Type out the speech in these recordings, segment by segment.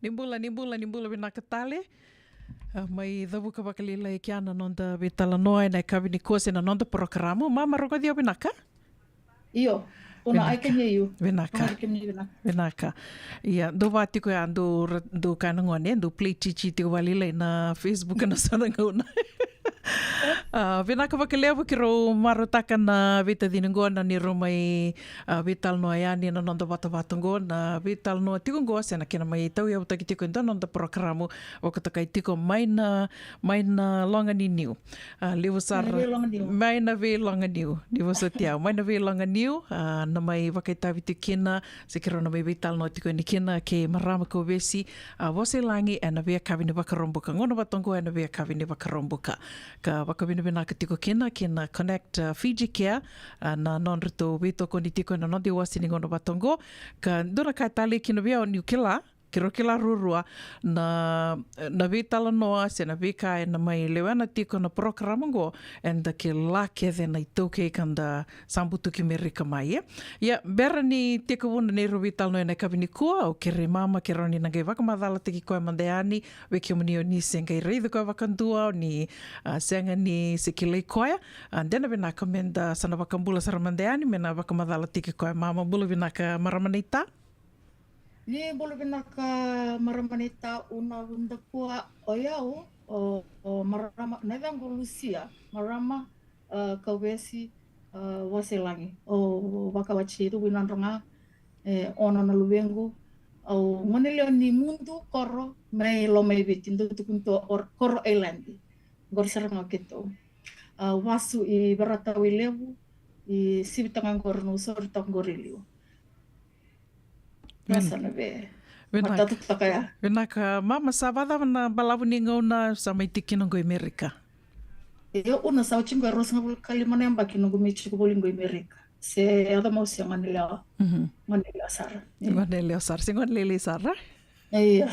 Nimbula vinakatale. Mai dhavuka vakalila e kiana nonda vitala noa na kavini kose na nonda programo. Mama roga dia vinaka? Io, una I can hear you. Vinaka. I can hear you. Vinaka. Ia, do vati ko ya do kanangone, do play chichi tiko valila na Facebook na sana ngauna. Vinaka vakalewa kiro marutaka na vita dinangona ni romai vital no ayani na nonda vata vatango na vital no tikungo sena kina mai tau ya utaki tiko nda nonda programo wakataka tiko maina longa ni niu. Livusar maina ve longa niu. Livusatia maina ve longa niu na mai vakaita vitikina sekiro na mai vital no tiko ni kina ke marama ko vesi vose langi na ve kavini vakarombuka ngona vatango na ve kavini vakarombuka ka vakavini vinaka tiko kina Connect Fiji Care na non rito vito koni tiko na non di wasini ngono batongo ka dona ka tali kina via o New Kila kiro kila rurua na vitala noa se na vika e na mai lewana tiko na programango and the ke lake then I toke kanda sambutu ki merika mai ya bera ni tiko wuna ne vital no na kavini kua o kere mama ke roni na ngai wakamadala tiki koe mandeani weke mani o ni senga i reidu koe wakandua o ni senga ni sekilei koe dena vinaka menda sana wakambula sara mandeani mena wakamadala tiki koe mama bula vinaka maramanita Ni bolo vinaka maramanita una wunda kua o iau o marama nevang Lucia marama kawesi waselangi o wakawachi tu winandronga ona na luwengu o ngonelio ni mundu koro mai lo mai bitindu tukunto koro island gorsaranga keto wasu I barata wilevu I sibitangang gorno sortang gorilio Vinaka mama savada na balavu ni ngauna sa mai tiki nongo Amerika. Eu una sa uchingo arroz ngabul kalimana yang baki nongo michi ko bolingo Amerika. Se ada mau siang manila. Manila sar. Manila sar, singon lele sar. Iya.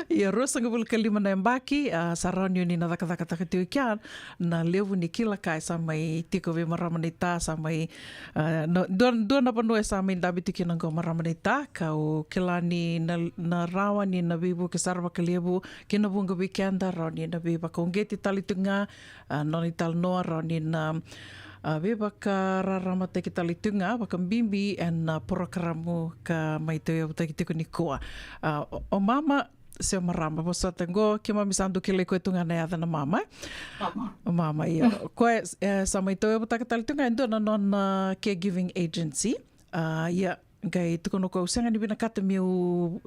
Ia rosa ngabul kalimana yang baki saranyo ni na daka tiu kian na levu ni kila kai sa mai tiko ve maramanita sa mai don na panoe sa mai dabi tiki nanggo maramanita kau kila ni na rawa ni na bibu ke sarva kalevu kina bunga weekenda roni na biba kongeti talitunga noni tal noa roni na we baka raramata ki talitunga baka mbimbi and porokaramu ka mai te au taki tiko ni koa o mama se marama bosa tango ke mami sandu ke le koe tunga nei adana mama mama ia koe sa mai te au taki talitunga endo na non caregiving agency ia Gai tuko no ko usanga ni bina kata miu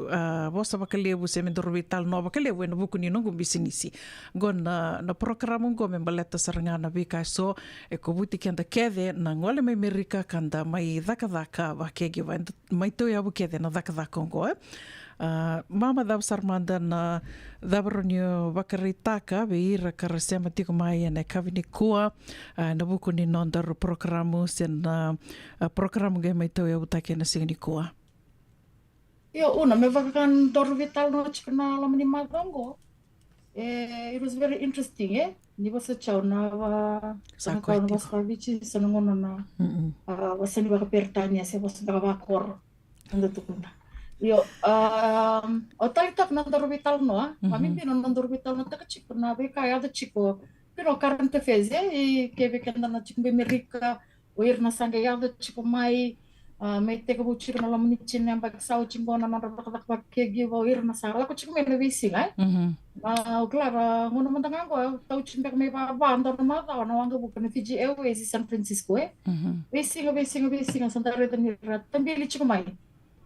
bosa bakalevu se mendoro vital no bakalevu na buku ni nongo bisinisi go na programa go membaleta sarangana vika so e ko buti kenda kede na ngole mai Amerika kanda mai daka vakege mai to ya bukede na daka go mama da sarmanda na dabaronio vakaritaka ve ira karasema tiko mai na kavini kua na buku ni nondaru programu sen programu ge mai to ya utake na singni kua Yo una me vakan dor vital no chikna lamani madongo it was very interesting ni basa chau na wa sakau na basa bichi sanongono na wasani vakapertanya se basa vakor ando tukuna Yo, o talitak nandor vital no, mami bino nandor vital no taka chico na beka ya da chico, pero karante feze e que bekenda na chico Amerika, o ir na sanga ya da chico mai teka bu chico na lamni chin na bak sau chico na nandor bak ke give o ir na sala ko chico me visi ai. O claro, ngono mandanga go tau chico me ba andor ma da no anga bu na Fiji Airways San Francisco Visi na Santa Rita ni tambili chico mai.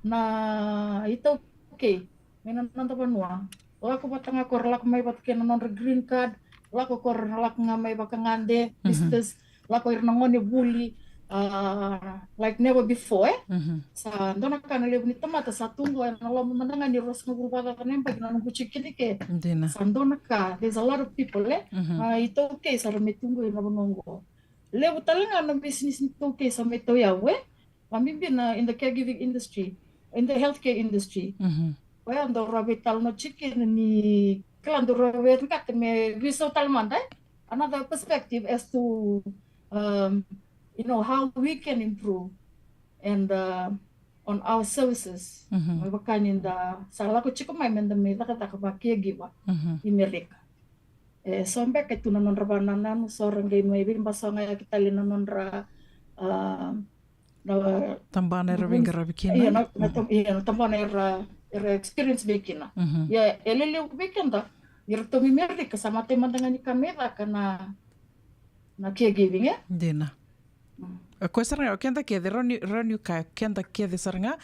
Na ito okay menon nanta banua lako batanga kor lako mai bat ken non green card lako kor lako ngamai bakangande business lako ir nangone bully like never before sa ndona kana le bonita mata sa tungo na lo mandanga ni ros ngul bata kanem pag nang buchikini ke sa ndona ka there's a lot of people ito okay sa metungo na bonongo le butalinga na business nito okay sa meto yawe mamimbi na in the caregiving industry in the healthcare industry. Well, ando rabital no chicken ni klando rabet kat me viso talmanda. Another perspective as to how we can improve and on our services. May bakaninda salah ko chiko may menda may taka ba caregiver Amerika. Sampai ke tu nanon rabananan seorang gay may bin basanga kita li nanon ra tambana era vingara bikina. Iya, tambana era experience bikina. Ya elele bikenda. Yerto mi Amerika sama teman dengan kamera kana na caregiving ya. Dina. Ko saranga o kenda ke de ronu ka kenda ke de saranga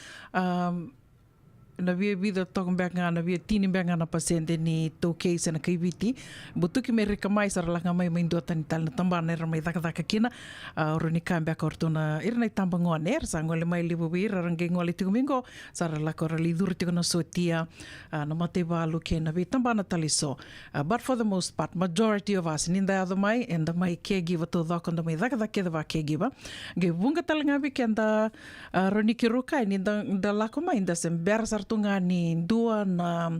na via vida tokong benga na via tini benga na paciente ni to case na KBT butu ki me rekamai sar la ngamai mai ndota ni tal na tambana era mai daka kina roni kambia kortuna irna tamba ngoner sangole mai libu bir range ngoli tumingo sar la kor li dur tiko na sotia na mate balu ke na vi tambana taliso but for the most part majority of us ninda ado mai and the mai caregiver to daka na mai daka ke da caregiver ge bunga tal ngabi kenda roni ki rukai ninda da la ko mai nda sem ber tunga ni dua na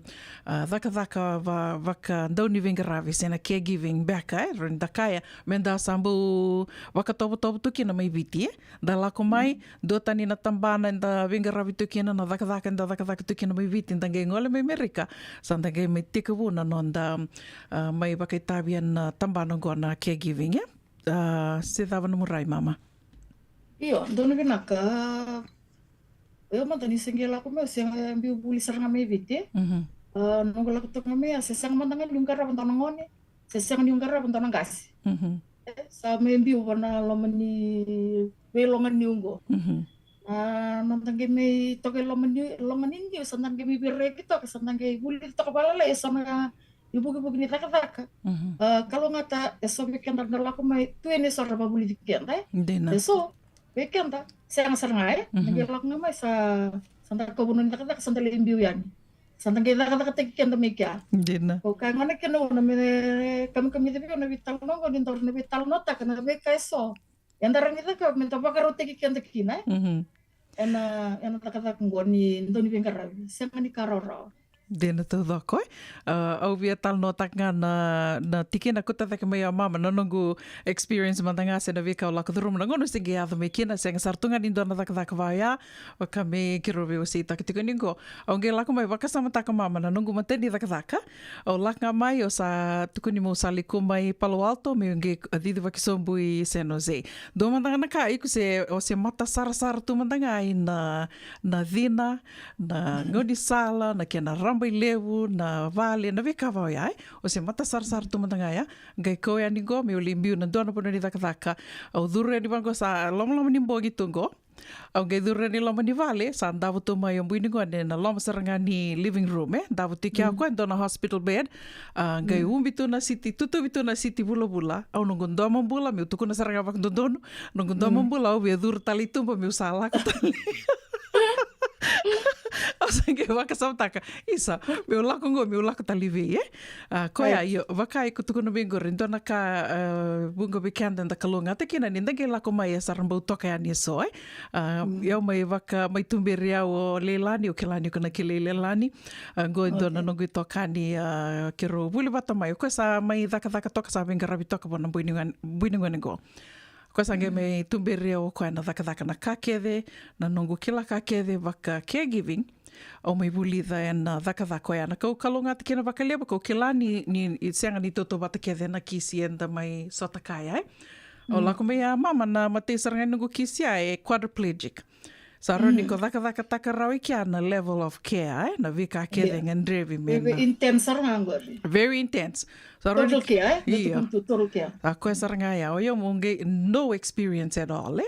daka vaka dauni vingaravi sena caregiving beka ron dakaya menda sambu vaka tobo tuki na mai viti da lako mai do tani na tambana da vingaravi tuki na daka tuki na mai viti da ngole mai Amerika sanda ge mai tikabu na nonda mai vaka tabian tambana gona caregiving se dava no murai mama iyo donu vinaka eu mantani sengela ko me seng biu buli saranga me vite no gala to me sesang mantanga lungkara bantana ngone sesang lungkara bantana gas sa me biu wana lomani belongan niungo nonton me to ke lomani ndio santan ke mi bire kito santan ke buli to kepala le sana ibu ni taka kalau ngata eso bikin dala ko me tu ini sorra buli dikian eso bekenda serang ngai ngelak ngamai sa santa ko bunun taka santa limbiu yan santa ke taka tekian temika dina ko ka ngone ke no me kami tebi no vital no ko din tor no vital no ta kana be kaiso yandaran kita ko menta bakaro tekian tekina ena taka ngoni ndoni bengara sengani karoro dena tu doko au via tal no taka na tikina kuta taka mai mama na nongu experience mantanga se na vika la kudrum na ngono singe ado me kina seng sartunga ni dona taka vaya o kame kirobe o sita kitiko ningo au nge la ko mai vaka sama taka mama na nongu manteni taka au la mai o sa tukuni mo sali ko mai Palo Alto me nge adidi vaki sombu i San Jose do mantanga na ka iku se o se mata sar tu mantanga ai na dina na ngoni sala na kena i lewu na vale na veka vai ai o se mata sar tu mantanga ya gai ko ya ningo me o limbiu na dona pona ni taka au dure ni bango sa lom ni mbogi tungo au gai dure ni lom ni vale sa ndavu to mai o buini ngone na lom saranga ni living room ndavu tiki ko na hospital bed gai umbitu na city tutu bitu na city bula au nungu ndoma bula me tuku na saranga vak ndondonu nungu ndoma bula au be dur tali tumpa me usala ka tali Asange waka samtaka isa meu lako talive koya yo waka iku tuku no bingo rindona ka bungo bikanda da kalunga te kina ninda ke lako mai sarambau toka ya ni so yo mai waka mai tumberia o lelani o kelani kana kile lelani go indona no toka ni kero buli bata mai ko sa mai daka toka sa binga rabi toka bona buinungan go ko sange me tumberia o ko na daka na kakede na nongo kila kakede waka caregiving o mai bulida e na daka ko ana ko kalonga te kena waka leba ko kila ni senga ni toto wata kede na kisi enda mai sotakaya o lako me a mama na mate saranga nongo kisi e quadriplegic sa roni ko daka taka rawi kia na level of care na vika kede ngandrevi me very intense saranga very intense so total care total care ko saranga ya o yo monge no experience at all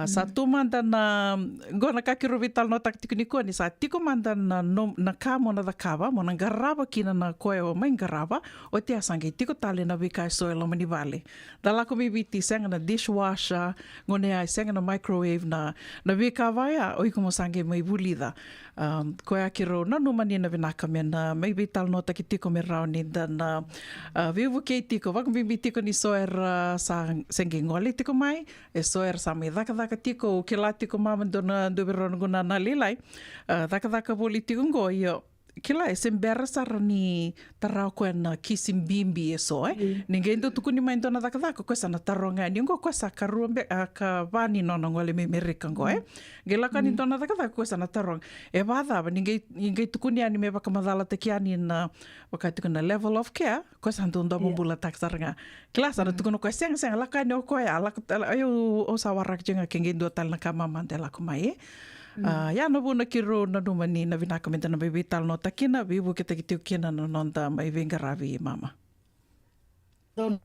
sa tu manda na gona kakiro vital no tak tikniko ni sa tiko manda na kamo na dakava mo na garaba kina na koe o mai garaba o te asange tiko tale na vika so lo mani vale dala ko mi viti senga na dishwasher ngone ai senga na microwave na vika vaya o iko mo sange mai bulida koe akiro na no mani na vinaka me na mai vital no tak tiko me rauni na vivu ke tiko wak mi tiko ni soer sa senge ngole tiko mai e soer sa me daka tiko o ke la tiko mama dona doberon guna na lilai daka boli tiko ngo yo kila sembera sarani tarau ko na kisim bimbi eso ninguém do tukuni mai dona da kada ko sa na taronga ni ngo ko sa karumbe ka vani no ngole me merika ngo gela kan dona da kada ko sa na tarong bada ba ninguém tukuni ani me baka madala te kiani na baka tukuna level of care ko sa ndo bula taksaranga klasa na tukuno ko seng la kan ko ya la ayo o sa warak jenga kengi do tal na kama mandela ko mai ya no buna kiro na numani na vinakamenta na bibital no takina vivu kita kitiu kina no nonda mai vengaravi mama. Dono.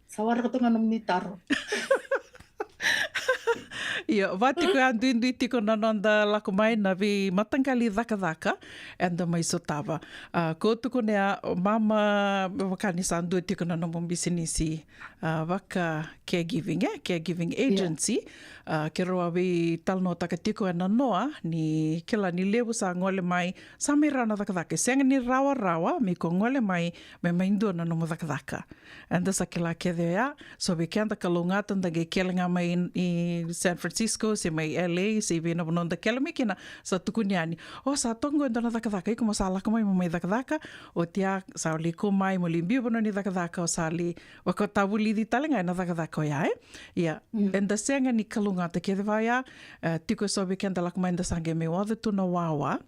Sawar ka tunga ni taro. Ia, vati ko andu tiko na nonda lako mai na vi matangkali dhaka anda mai sotava. Ko tuko nea mama wakani sandu tiko na nomong bisinisi waka caregiving agency. Ke roa vi talno taka tiko na noa ni kila ni lewu sa ngole mai sa me rana dhaka. Senga ni rawa mi ko ngole mai me maindu na nomo dhaka. Anda sa kila kedea so vi kenda kalungatan dage kelinga mai i San Francisco, se mai LA, se vena bononda kela mikina sa tukuniani. Sa tongo ndona dhaka iko mo sa laka mai mai dhaka o tia sa li ko mai mo limbi bononi dhaka o sa li waka tawuli di talenga na dhaka ya ia enda senga ni kalungata ke vaya tiko so we kenda laka mai nda sange me wa de tuna wawa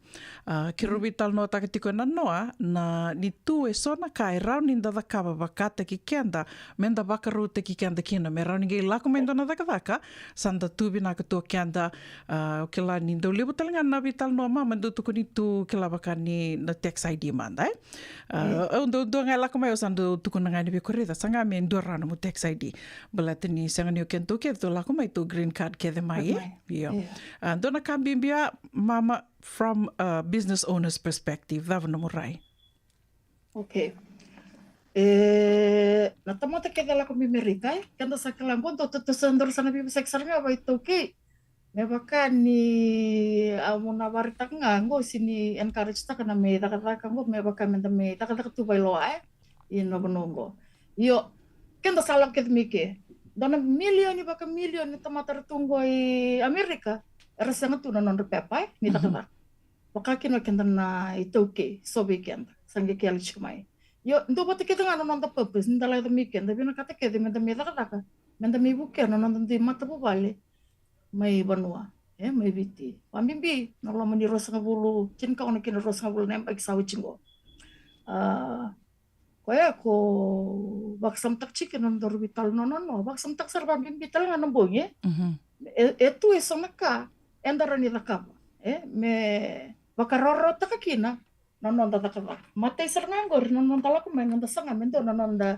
ki rubital no taka tiko na noa na ni tu sona kai rauni nda dhaka bakata ki kenda menda bakaru te ki kenda kina me rauni ge laka mai ndona dhaka sanda tubi na katua kianda o ke la ni ndo lebu talenga na vital no mama ndo tuku ni tu ke la baka ni na tax ID manda ndo ngai laka mai o sanda tuku na ngai ni koreda sanga me ndo rana mo tax ID balata ni sanga ni o kento ke to laka mai tu green card ke de mai ndo na kambimbia mama from a business owner's perspective davana murai. Okay. Na tamata ke dala ko mimerika kanda sa kalangon to sandor sana bi seksarnya ba itu ke me baka ni amuna warita ngo sini encourage ta kana me ta kata ngo me baka me ta kata tu bai lo ino bonongo yo kanda salam ke mike dona milioni baka milioni tamata tunggo i Amerika rasanga tu non pepai ni ta kata baka kino kenda na itu ke so be kenda sange ke al chumai yo ndo pati kita ngano nonton purpose nda la miken tapi na kata kede menda meda kata menda mi buke no nonton di mata bu bale mai banua mai biti pambimbi no lo mani rosa ngabulu cin ka ona kin rosa ngabulu nem bagi sawi cingo koya ko baksam tak chicken on dor vital no baksam tak sar pambimbi tal ngano bonge etu esonaka endarani dakapa me bakaroro takakina non da kata mate sernangor non talaku main nda sanga mento non da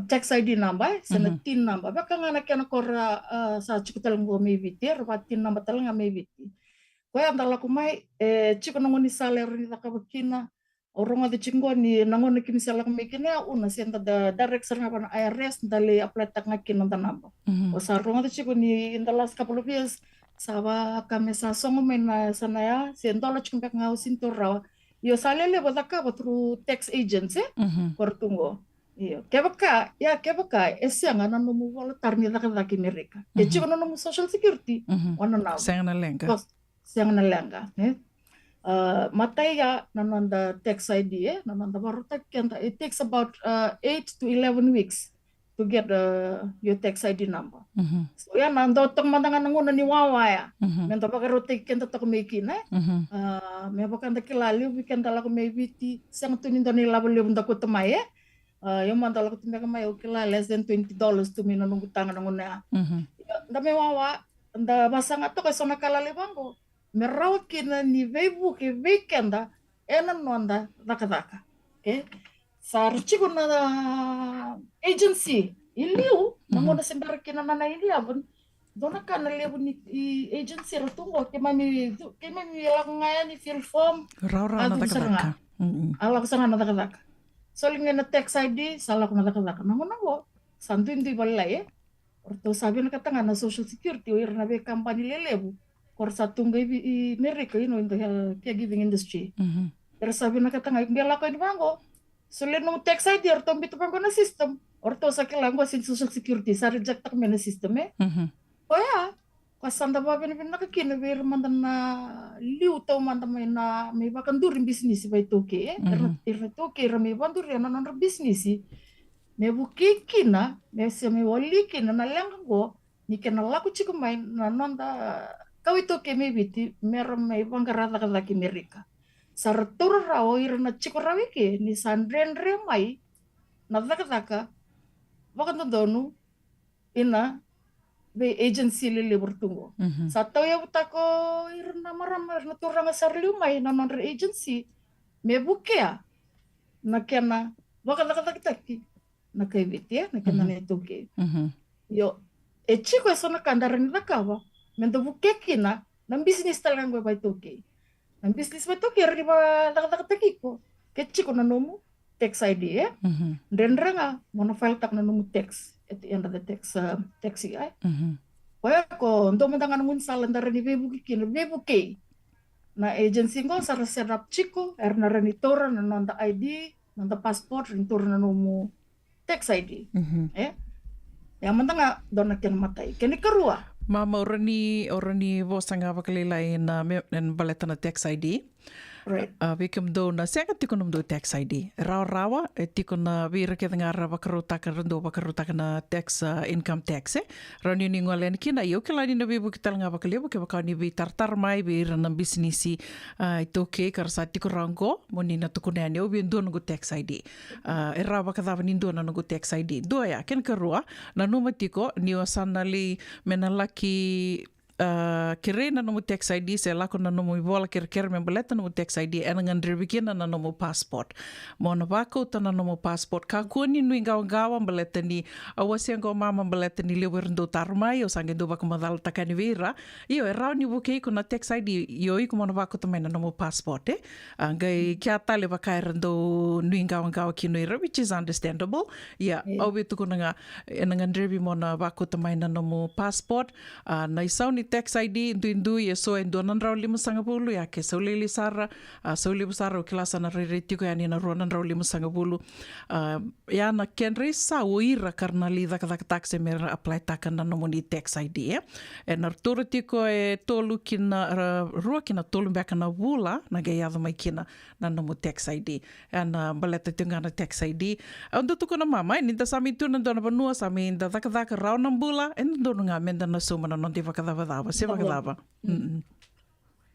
tax ID number sana tin number baka ngana kana kora sa chikutal ngo meviti rapatin number talanga meviti ko anda laku mai chiko ngoni salary ni takabakina orang ada cinggo ni nangon ni kimisala kumikina una senta da direct serna pan IRS dali apply tak ngakin nonta number o sa orang ada ciko ni in the last couple of years sawa kami sa songo mena sana ya sentola chumpek ngau sintura yo salele bodaka through tax agents kortungo iyo kebaka esanga nanu mu voluntar ni laki mereka ya chiko nanu social security wana na senga na lenga mataya nananda tax ID nananda baru tak it takes about 8 to 11 weeks to get your tax ID number. So ya nando tok mandangan nguna ni wawa ya. Mento pakarote kenta tok mekina. Me bakanda kilali weekend ala ko mebiti sang tunin doni label bunda ko tamaye. Yo mandala ko tumeka may okila less than $20 to mino nung tangan nguna. Nda me wawa nda basanga to ka sona kalali bango. Merawat kina ni vebu ke weekenda enan nonda daka. Okay? Sa ruchiko na agency iliu namona sembara kina na iliabon dona kana lebu ni agency ratungo kemami lang ngaya ni fill form raura na daka ala kusanga na daka solinga na tax ID sala ko na daka namona go santu indi balai orto sabi na katanga na social security o irna be company lelebu kor satunga i America in the caregiving industry pero sabi na katanga ngela ko ni bango sulit nung tax ID orto bitu pang na system orto sa kilang ko sin social security sa reject tak mena system oh ya Kasanda ba bin nakakina bir mandana liu tau mandama na may bakan durin business ba itoke erna toke rami bandur ya nanon business me buki kina me se me wali kina na lang go ni kena laku chiku mai nanon da kau itoke me biti mer me bangara da ki merika saratura rao irna chiku rawike ni sandren remai na daka bakan donu ina be agency lili bertunggu. Satu ya butako irna maram irna turang sarliu mai na non agency me bukea na kena baka taki na kaibit ya na kena netuke. Yo chiko eso na kandaran na kawa mendo buke kina nang business talagang gue baituke. Nang business baituke riba taki ko ke chiko na nomu tax ID ya. Dan renga mono file tak na nomu tax at the end of the tax CI. Kaya ko ndo mandangan mun salandara ni bebuke na agency ko sa serap chiko erna renitora na nanda ID nanda passport renitora na nomu tax ID yang mantanga dona ken matai keni karua mama orani vosanga vakalilai na baletana tax ID. Right. Vikim do na senga tikunum do tax ID. Rawa tikuna vira ke ngara bakarutaka rendo bakarutaka na tax income tax Rani ni ngolen kina yo kelani na bibu kita nga bakalibu ke bakani bi tartar mai bi rana businessi itoke karsa tikurango moni na tukunani o bi ndo ngo tax ID. Era bakadava ni ndo na ngo tax ID. Do ya ken karua na numa tiko ni osanali menalaki kire na nomu tax ID se lako na nomu ibola kir membeleta nomu tax ID enangan dribikina na nomu passport mona bako ta na nomu passport ka kuni nui gawa beleta ni awasi ngo mama beleta ni lewer ndo tarmai o sange do bako madal takani vira io era ni buke ko na tax ID yo i ko mona bako ta na nomu passport ngai kya tale baka ndo nui gawa kino ira which is understandable obi tu ko nga enangan dribi mona bako ta na nomu passport na isau ni tax ID indu so endonan raw 510 ya ke sauli sara o klasa na retiko ya ni na ronan raw 510 ya na kenre sa oira karna li dak tax mer apply takan na nomoni tax ID en arturo tiko tolu kina ruakina tolu baka na bula na gaya mai kina na nomo tax ID en baleta tungana tax ID ando tuko na mama ni ta sami tu na dona banua sami da dak raw na bula en dona nga menda na suma na non tiva kada Siapa kadava?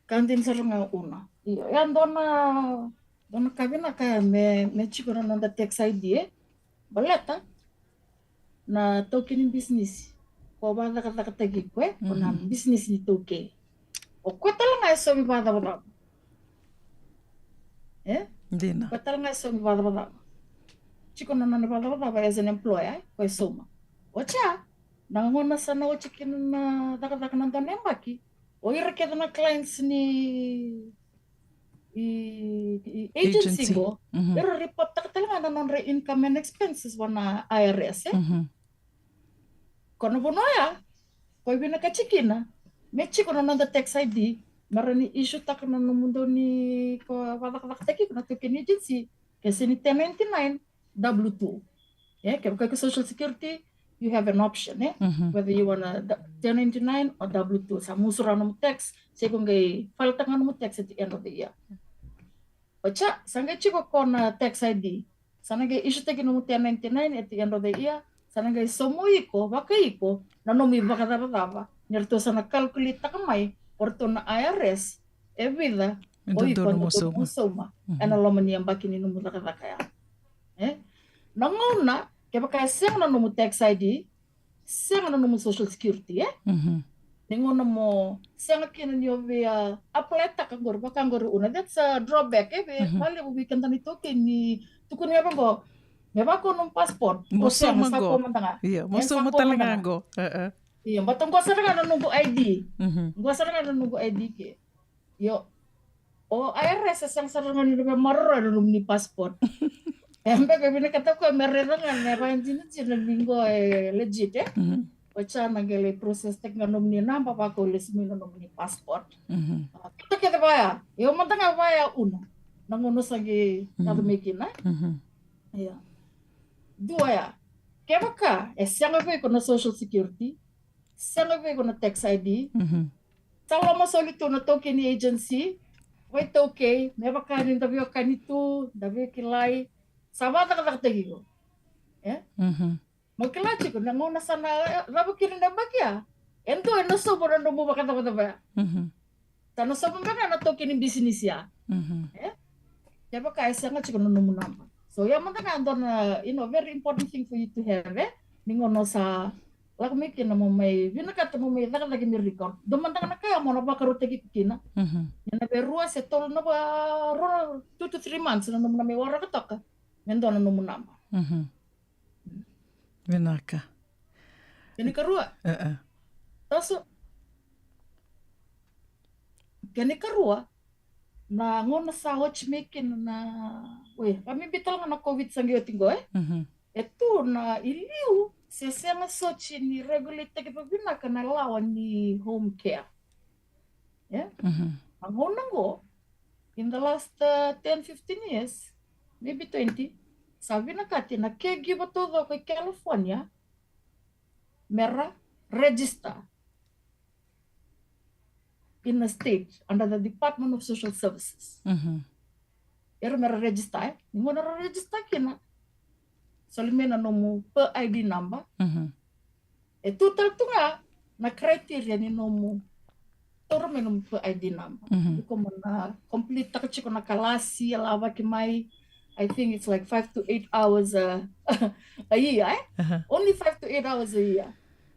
Kantin sarunga una. Iyo, yan dona kabina kaya me chiko na nanda tax ID baleta na token business. Ko bada kata tagi kwe, na business ni toke. O kwe tala nga so mi bada. Dina. Kwe tala nga so mi bada. Chiko na nanda bada as an employer, kwe soma. Ocha. Nangona sana o chicken na daka nanda nembaki o ira ke na clients ni agency go ira report tak talaga na non income and expenses wana IRS kono bonoya ko bina ka chikina me chiko na nanda tax ID marani issue tak na mundo ni ko wadak taki na token agency kasi ni 1099 W2 kaya social security you have an option, whether you want a 1099 or W2. Sa musura ng tax, sa kung gay file tangan mo tax at the end of the year. Ocha, sangay chiko ko na tax ID, sana gay issue tagi ng 1099 at the end of the year, sana gay somoy ko, bakay ko, na numi baka dapat nirto sa nakalkulita kamay, or to na IRS, vida, o ipon mo suma, ano laman niyang bakinin mo kaya. Nanguna, kaya kaya siya na nomo tax ID, siya na nomo social security, Ningon mo, siya nga kinanyo via apply ta kagor, baka kagor una. That's a drawback, Mali ubi kanta nito, kini, tukun nga ba ko nung passport. Muso mago. Iya, muso mo talaga go. Iya, batong ko sa nga nungo ID. Ko sa nga nungo ID ke. Yo, IRS sang sarang ni marro nung ni passport. Embe ko binakata ko merenangan pa yung minggo legit Wacha nagele proses tek nganom ni namba pa ko lesmi nganom ni passport. Kita baya. Yo mantanga baya uno. Nanguno sagi nadumikina. Iya. Dua ya. Kaya ka siyang ko na social security. Sanga vego na tax ID. Mhm. Salama solito na token agency. Wait okay. Meva kanin davio kanitu, davio kilai. Sabata ka tagigo. Mhm. Magkila chiko nanguna sana rabo kirin na bagya. Ento eno sobo na nubu bakata ba. Mhm. Tano sobo na token business ya. Mhm. Kaya kaya sanga chiko na numu namba. So ya manda na andon very important thing for you to have ningono sa lakmikin na mo may binakata mo may lagi mi record. Dumanda na kaya mo na bakaru tegi kina. Mhm. Na berua se tol na ba 2 to 3 months na numu na may wara katoka. Nendo na numu namba. Mhm. Vinaka. Kini karua. Taso kini karua na ngona sa watchmaking na kami bital nga na COVID sangyo tingo Mhm. Etu na iliu sesema sochi ni regulate ke pabina kana lawa ni home care. Mhm. Ang honango in the last 10-15 years, maybe 20, sabi na kati na caregiver todo kay California mera register in a state under the Department of Social Services. Mhm. Era mera register, ningo na register kina. Solimena nomu per ID number. Mhm. Total tu nga na criteria ni nomu toro menum per ID number. Como na complete ta chiko na kalasi alawa ki mai. I think it's like 5 to 8 hours a year. Only 5 to 8 hours a year.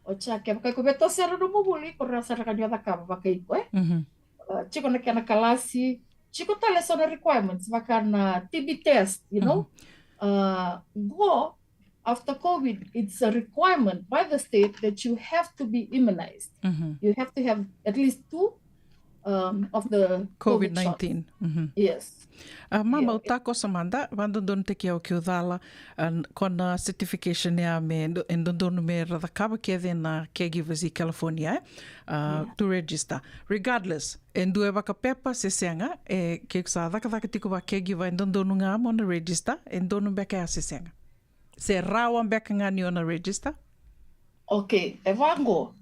O chake kai ko beto sera no mubuli ko rasa ka dia ta ka kai ko chiko na kana kalasi chiko tale sona requirements vakana TB test, go after COVID, it's a requirement by the state that you have to be immunized. You have to have at least 2 of the COVID-19. Yes. Mama o tako samanda, vandondon te kia o ki o dhala, kona certification ea me, endondonu me radhakaba kia na caregivers i California, to register. Regardless, endu e waka pepa se senga, ke sa dhaka tiku wa caregiver endondonu ngā mo na register, endonu beka a se senga. Se rawa beka ngā ni o na register? Okay, e wango.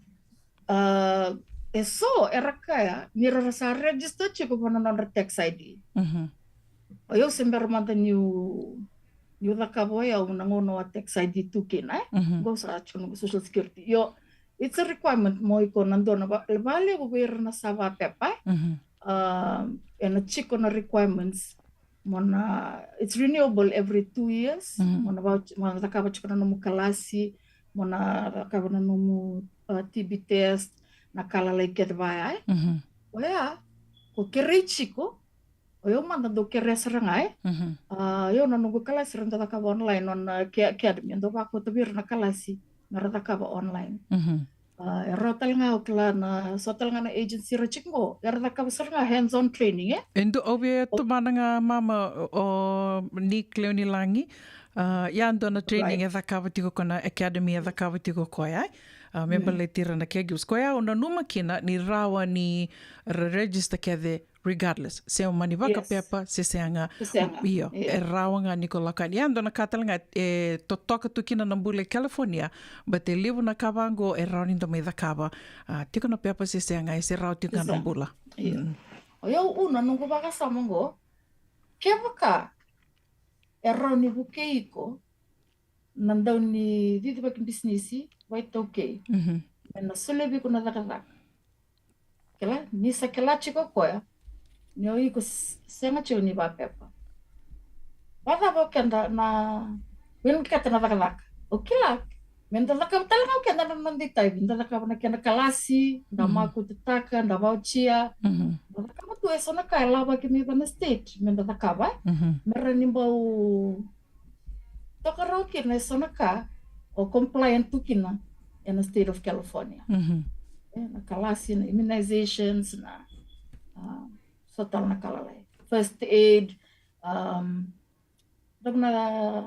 E rakaya, mira rasa register chiko pona na tax ID. O eu sempre manda new lakabo ya unangono a tax ID tukina go sa chuno social security. It's a requirement mo iko nandona vale go ver na sava pepa. And a chiko na requirements mona it's renewable every 2 years. Mona lakabo chiko na no kalasi, mona lakabo na no TB test na kala like get vai. Oya ko kere chiko eu manda do que reserangai eu não nunca kalasi renda da kaba online on academy ando ba ko tabir na kalasi na da kaba online rotal nga okla na sotal nga na agency ra chingo era da kaba seranga hands on training endo obe to mananga mama o ni Cleoni Langi ya ando na training e da kaba tiko kona academy e da kaba tiko koia member le tira na caregivers koia ona numa kina ni rawa ni register kede regardless. Se o mani waka pepa, se seanga. Iyo, e rawanga Nicola Kani. Ando na katalanga e totoka tukina na mbule California, but e livu na kawango e raunindo me da kaba. Tiko na pepa se seanga e se rau tika na mbula. O eu una nungu waka samango, ke waka e rauni buke iko, nandau ni didi waki businessi, waita okay. Na sulebi kuna dhaka. Kela, nisa kela chiko koya, nyo iko senga chio ni ba pepa. Bada bo kenda na wen kata na dhaka. Okila, men dhaka talaga kenda na mandita, men dhaka na kenda kalasi, na maku tetaka, na vouchia. Dhaka matu eso na kai lava ki mi na state, men dhaka ba. Mera nimbau toka rauki na eso na ka o compliant tukina in the state of California. Na kalasi na immunizations na sotal na kalalay. First aid, na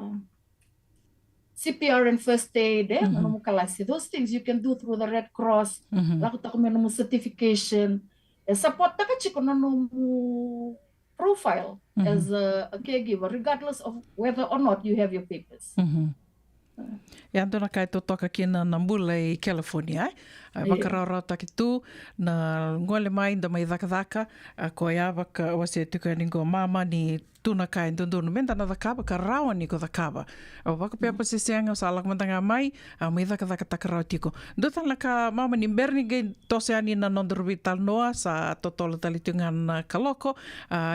CPR and first aid, na mo kalasi. Those things you can do through the Red Cross. Lako ta kung mo certification. Support ta ka chiko na mo profile as a caregiver, regardless of whether or not you have your papers. E ando na kai to toka kina na mbula i California, Wakarau takitu na ngole mai da mai dhaka ko ia waka wase tuka ni go mama ni tuna kai dundu no menta na dhakaba ka rawa ni go dhakaba. Waka pia pa sisianga sa alak matanga mai mai dhaka takarau tiko. Dutan la ka mama ni berni ge tose ani na nondorvital noa sa totola talitungan kaloko.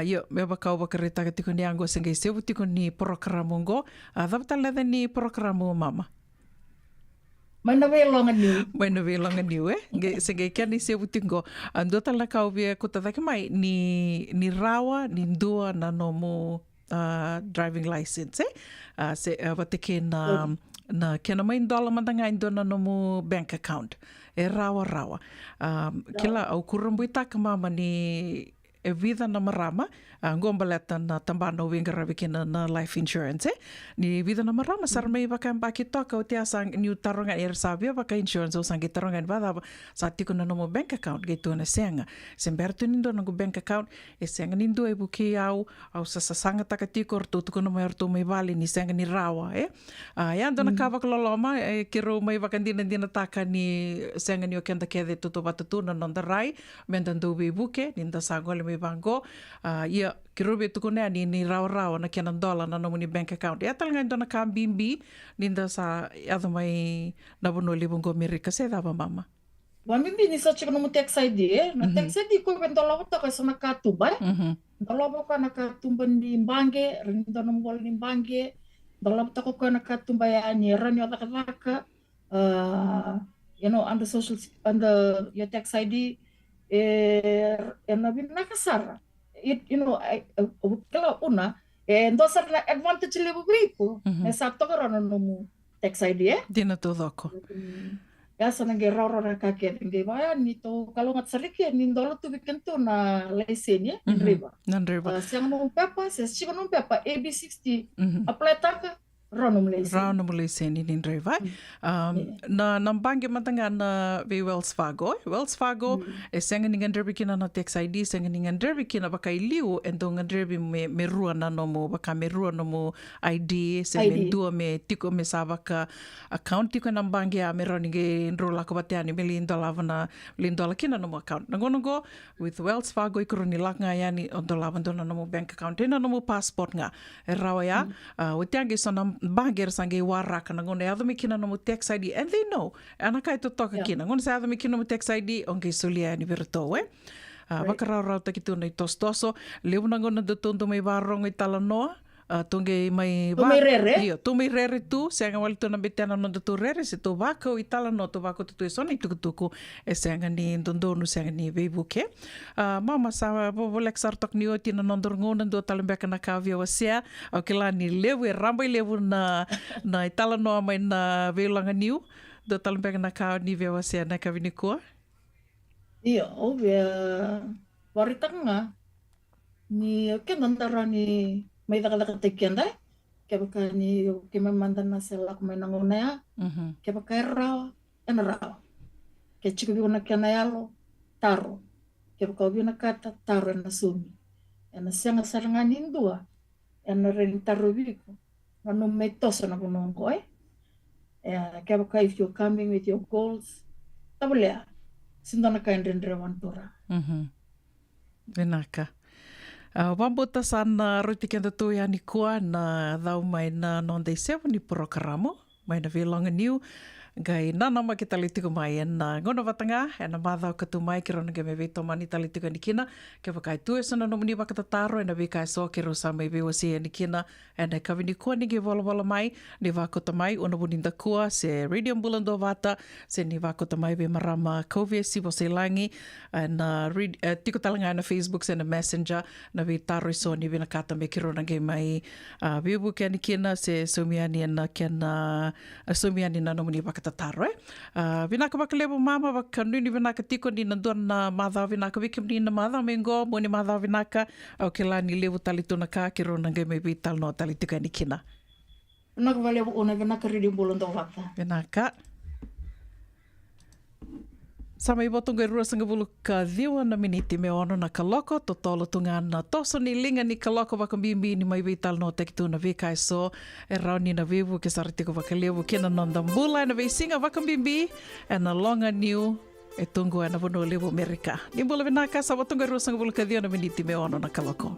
Yo me waka wakarita tiko ni ango senge sevu tiko ni programo go. Dhabatal le ni programo mama. Mai na velonga niu. Mai na velonga niu sege kia ni sevu tingo. Ando tala kau via kuta dhaki mai ni rawa ni ndua na nomu driving license se wateke na kena mai $1 matanga indo na nomu bank account. E rawa. Kila au kurumbu itaka mama ni e vida na marama ngombaleta na tambana winga kena na life insurance ni vida na marama sarmei baka baki toka o te asang ni taronga sabia baka insurance o sangi taronga vada sa tiko na no bank account ge tu na senga sembertu nindo na bank account e senga nindo e buki au sasanga taka tiko tu no mai orto mai vale ni senga ni rawa ya ndo na kava kloloma kiro mai vakandina taka ni senga ni o kenda kede to batatu na nondarai mendando buke ninda sangole mai bango ia kirobe tuko nea ni rao na kena $1 na nomu ni bank account. Ia talanga indo na ka bimbi ninda sa ado mai na bono libungo Amerika se dava mama. Wa bimbi ni sa chika nomu tax ID na tax ID ko ben $1 to ka sa na katumba $1 ko na katumba ni mbange rindo nomu bol ni mbange $1 to ko na katumba ya ni ranyo daka under social under your tax ID na bin nakasara kala una ndosar na advantage level gripo sa tokoro no tax ID dina to doko ya sana nge roro na kake nge baya ni to kalau ngat sariki ni ndolo tu bikin to na license nandriba siang no pepa siang no pepa AB60 apply taka Ronum Leisen in driver. Na nambangi matanga na vi Wells Fargo e senga ningan derby kina na tax ID senga ningan derby kina baka iliu endo ngan derby me rua na nomo baka me rua nomo ID se me dua me tiko me sabaka account tiko nambangi a me roninge nrola ko bateani me $1 kina nomo account. Nangonongo with Wells Fargo ikuruni langa yani $1 na nomo bank account ena nomo passport nga e rawa ya witiangi sonam banger sange waraka na ngone adami kina no tax ID and they know ana kai to toka kina ngone sa adami kina no tax ID onge solia ni verto wakarau takitu nei tostoso leuna ngone de tondo mai warong itala noa tunge mai tumei rere tu senga wali tona betana no tu rere se to wako itala no to wako tu sona tuku e senga ni ndondonu senga ni bebuke mama sa volek sartok ni oti na ndorngona do talembeka na kavia wasia o kila ni lewe rambai lewu na itala no mai na velanga niu do talembeka na ka ni via wasia na kavini ko waritanga ni kenantara ni may daka-daka kaya baka ni kaya mandan na sila kumay nangunaya kaya baka raw kaya chiko biyo na kaya nayalo taro kaya baka biyo na kata taro na sumi na siya nga sarangan hindua na rin taro biko ano may toso na punong ko kaya baka if you're coming with your goals tabulya sinda na kain rin rewantura Vinaka Wambota sana ruti kenda tu ya ni kua na dhau mai na nondei sewa ni programo mai na velonga niu gai nana ma kita litiko mai na ngono watanga na madhau katu mai ki rona me veto mani talitiko ni kina ke wakai tu sana no muni wakata taro na vi kai so ki rosa mai ve wasi ni kina na kavini kua ni ge vola mai ni wakota mai ona buninda kua se radio bulando vata se ni wakota mai ve marama kovie si vose langi na tiko talanga na Facebook se na messenger na vi taro so ni vina kata me ki rona mai vibu ke ni kina se sumiani na kena sumiani na no muni wakata tataro vinaka wakalebo mama wakanuni vinaka tiko ni nanduan na madha vinaka wikim ni na madha mengo mo ni madha vinaka au kila ni levu talituna ka kiro nange me vital no talitika ni kina vinaka valebo una vinaka ridi bulon do vata vinaka Sama iwa tunga rua sangavulu ka dhiwa na miniti me ono na kaloko, to tolo tunga na toso ni linga ni kaloko waka mbimbi ni mai vital no te kitu na vikai so, e rauni na vivu ke saratiko waka lewu kena nondambula na veisinga waka mbimbi, e na longa niu, e tungu e na wano lewu Amerika. Ni mbula vinaka sa wa tunga rua sangavulu ka dhiwa na miniti me ono na kaloko.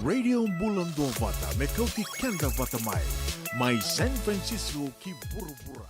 Radio Bulando Vata, Mekauti Kenda Vata Mai San Francisco ki Burubura.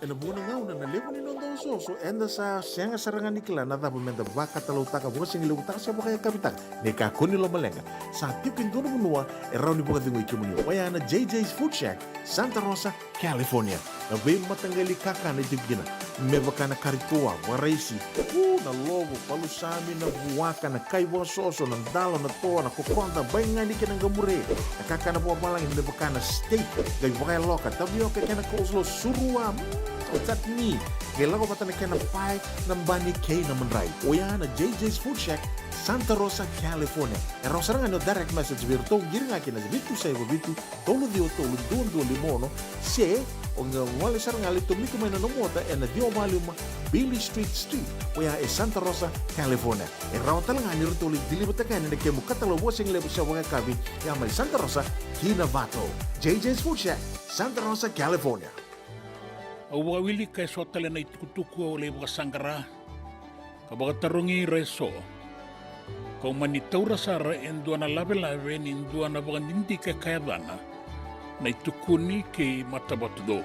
Ena buona ngauna na levo ni nondo so enda sa sianga sarangan ikla na dapat menda baka talau taka buka singi lewu taka siapa kaya kapitang neka kuni lo malenga sa tipin dono menua erau ni buka tingu ikimuni wayana JJ's Food Shack Santa Rosa California na be matanggali kaka na tipgina mebaka na karitua waraisi na logo palusami na buwaka na kaiwa soso na dalo na toa na kukonda bayangani ka ng gamure na kaka na buwa malang mebaka na steak gay baka loka tabioka ka na kauslo surua tatni gela ko patana kena pai ng bani kay na manray oya na JJ's Food Shack Santa Rosa California era sarangan no direct message virtu giringa kina bitu sai bitu tolo dio tolo dondo limono se on wale sarangan itu miku mena no mota na dio maluma Billy Street oya e Santa Rosa California era talangan ni tolo dili batakan ne kemu katalo bosing lebu sa wanga kabi ya mai Santa Rosa Kinavato JJ's Food Shack Santa Rosa California. Awa wili kay sotale na itukutuku o lewa sangara. Kabaga tarungi reso. Kau manitaura sara endua na lave ni endua na baga nindi kay kayadana. Na itukuni kay matabatudo.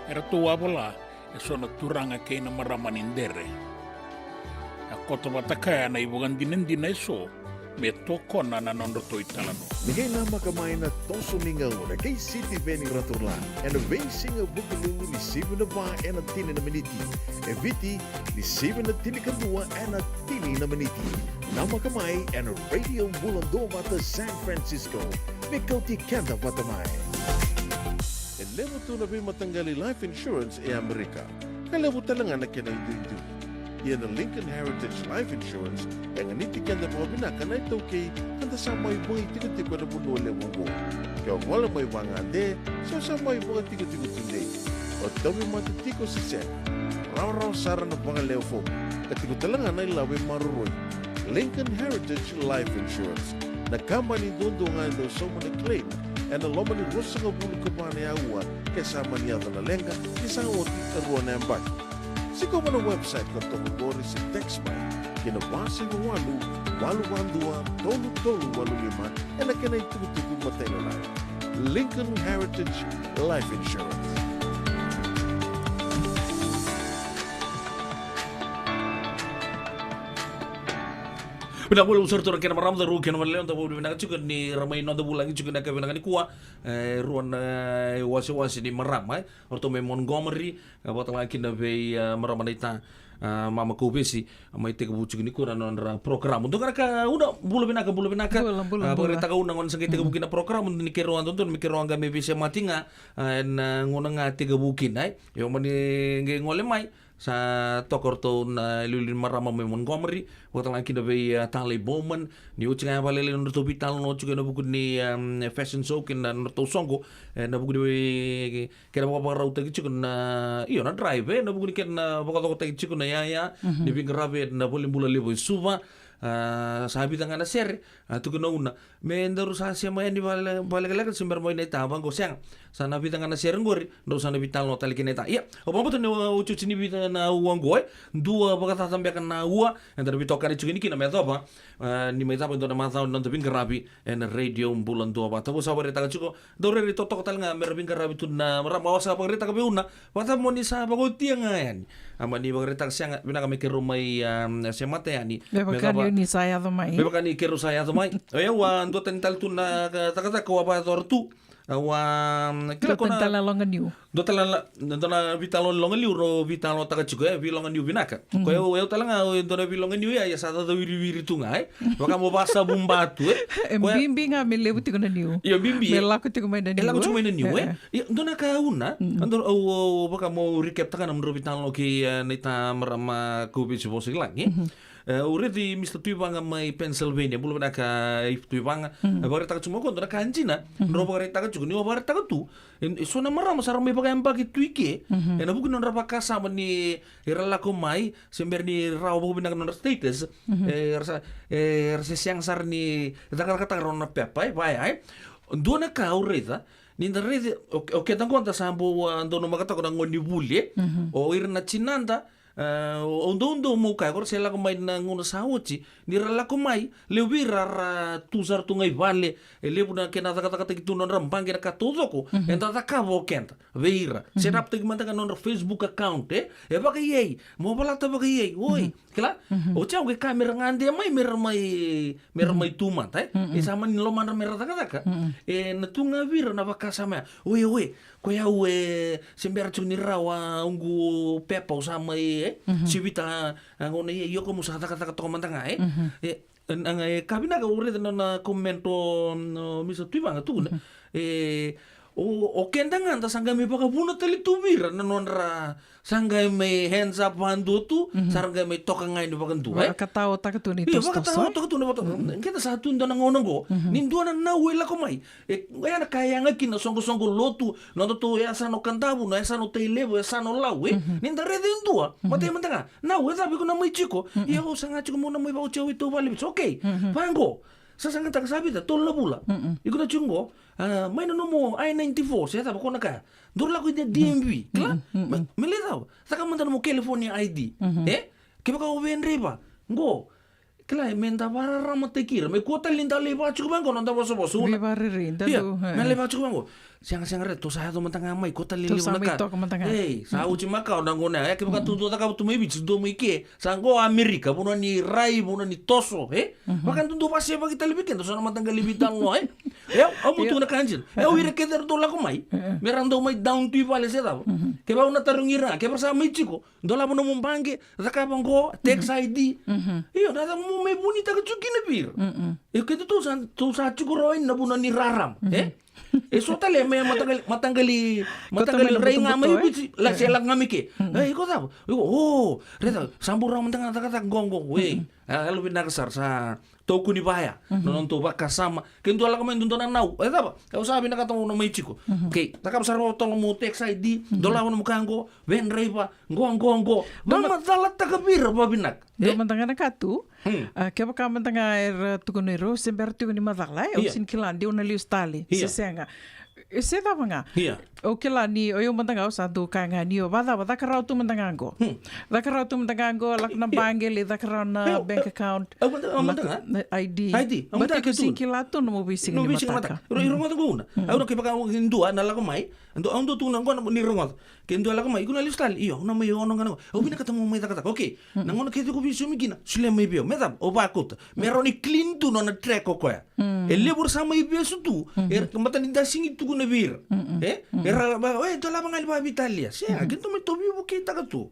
Era to wabala e sona turanga ke na maramanindere. A kota watakaya na ibugan dinendina eso, me toko na nanondo to italano. Nigay na makamain na toso ningaw na kay City Benny Raturlan en de wezing op Bukalulu ni 7 na ba en na 10 na miniti. En Viti ni 7 na 10 kadua en na 10 na miniti. Na makamay en Radio Bulando Wata San Francisco. Mikauti kanda watamay. En levo tu na matanggali life insurance e Amerika. Kalevo talangan na kena itu. Yan ang Lincoln Heritage Life Insurance yang nitikan na mga binaka na ito kay handa sa may mga tigo-tigo na bunole mo mo. Kaya wala may wangande, so sa may mga tigo-tigo tunde. O dami matitiko si Sen. Raw-raw sara na mga leofo. At tigo talangan na ilawi maruroy. Lincoln Heritage Life Insurance. Nakama ni dundungan daw sa mga claim. En ang loma ni Rosa nga bulu ka pa niya uwa kasama niya na lenga isang oti karuan na yambak. Sigaw mo na website ng Tokogori sa Textby, kinabasi mo walu-walua, tolu-tolu-walulima, e na kinay tugu-tugu matay na lang. Lincoln Heritage Life Insurance. Pinapul usur turun kena maram daru kena malay untuk bulu binakan juga ni ramai nonton bulan juga nak binakan ni kuah ruan wasi-wasi di maram orto me Montgomery buat lagi nabe maram manita mama kubesi mai teka bucu ni kurang nondra program untuk mereka udah bulu binakan pemerintah kau nangon sengit teka bukin program untuk ni keruan tonton mikirruan kami bisa mati nga ngonang teka bukin yo mani ngoleh mai sa tokor to na lulin marama me Montgomery waktu lagi nabe tali Bowman ni ucing balele no to vital no juga na bukun ni fashion show kin na to songo na bukun ni kera baka rauta ki cikun na iyo na drive na bukun ken na baka to ta cikun na ya ni pingrabe na boleh bula lebo suva sabi tanga na ser tu kena una me ndaru sa sia mai ni balik sembar mai neta bang goseng sana bitanga na ser ngori ndo sana vital no tali kineta iya opo betul ni ucu cini bitana uang goe dua baka sampai kena ua yang tadi bitokari juga ni kina meto apa ni meta pun na mata non tepin kerabi en radio bulan tua apa tahu sabar eta cuko dore ri totok tal nga merpin kerabi tu na marabawa sa pagreta ka beuna pata mo ni sa bago tiang ngayan ama ni pagreta siang bina kami ke rumai semate ani Bebakan ni saya domai. Bebakan ni keru saya domai. Ya wan do tental tu na takata ko apa tortu. Wan kila ko na tental longan you. do tala na vitalo longan liu ro vitalo taka juga vilongan liu binaka. Ko eu talanga do na vilongan liu ya sa da wiri tungai. Baka mo basa bumbatu Bimbi nga me lebu tigo na niu. Iya bimbi. Me laku tigo mai na niu. Laku tigo mai na niu do na ka una. Andor baka mo recap taka na mo vitalo ki nita marama ko bi bosi langi. Already Mr. Tuibanga mai Pennsylvania belum ada ka Tuibanga baru tak cuma kon ada kanjina no baru tak juga ni baru tak tu so na maram sarang mai pakai empaki tuike na bukan nondra pakasa mani irala ko mai sember ni raw bu binang nondra status rasa siang sar ni kata rona pepai pai dona ka ureta ni rede o que tan conta sambo andono makata ko ngoni buli o irna chinanda ondo mo ka kor sela ko mai na ngono sauci ni rala ko mai le wira tuzar tungai vale le buna kena kata gitu non rambang kena ka todo ko enta ta ka vokenta wira setup te manta ka non Facebook account e ba kai mo bala ta ba kai oi kala o chau ke kamera ngande mai mer mai tuma ta e sama ni lo mana mer ta ka na tunga wira na baka sama oi ko ya sember chuni rawa ungu pepa sama si vita ngone yo como sa kata to mantanga ang kabina ka ure na komento Mr. Tuibanga tu o kendangan ta sangga me baka buna tali tubira na nonra sangga me hands up handu tu sangga me toka ngai ni bakan tu Katao takatu ni iya tos baka tahu to tu kita satu ndo na ngono go ni ndo na wela ko mai ya na kaya nga kina songo lotu no to ya sano kantabu no ya sano teilevo ya sano lawe ni ndare de ndua mate mantanga na weza biko na mai chiko ya o sanga chiko mo na mai ba o chewi to vale okay pango sasanga tak sabi ta tolla bula ikuta chungo mai no mo I-94 saya tak kona ka dur lagu dia DMV kala meletaw saka manda mo California ID kiba ka uben riba ngo kala menda barara matekir me kota linda leba chuku bango nanda boso boso Lebariri, iya dalu. me leba chuku bango siang re to saya to mentanga mai kota lili To sa mai wanaka. toka mentanga. Sa uci maka ona ngona ya ke baka tutu taka tu mai bici do mai ke. Sanggo Amerika buno ni rai buno ni toso Bahkan tutu pasti bagi tali bikin to sana mentanga libitan lo Ya, amu tu na kanjil. Ya wira ke der to la ko mai. Merando mai down tu vale se tavo. Ke ba una tarungira, ke sa mai chiko. Dola buno mumbange, zaka bango, tax ID. Iyo da mo mai bonita ka chukina bir. E ke tu sa chiko roin na buno ni raram. Eso tale me matanggali rei ngamai bici la selak ngamike. Iko tavo. Oh, reta sambura mentanga kata gongo we. Lu pindah kesar sa toku ni baya. Nonon to baka sama. Kento ala kamain tuntunan nau. Tapa. Kau sabi na katong no mai chiko. Okay, takam sarwa tong mo tax ID, dola mo mukango, ben reipa, ngo. Mama dalat takabir pa binak. Do mentanga na katu. Ke baka mentanga tukunero sember tukuni madala. Usin kilandi una liustali. Sesenga. Ese tava nga. O kila ni o yung mentanga o sa do kanga ni o bada karau tu mentanga ngo. Dakarau tu mentanga ngo lak na bangele dakarau na bank account. ID. Bati ko sin kila tu no mo bising ni mataka. Irungot ko una. Auro ke baka hindua na la ko mai. Ando tu nang ko ni rungot. Ke ndo la ko mai kuna listal iyo na mai ono ngano. O bina kata mo mai takata. Okay. Nangono ke ko bisu migina. Sule mai bio. Metam o ba kota. Meroni clean tu no na track ko ya. Ele bur sama ibia su tu. Kembatan inda singi tu kuna bir. Era ba dola bangal ba Italia. Sia ginto me tobi bu kita ka tu.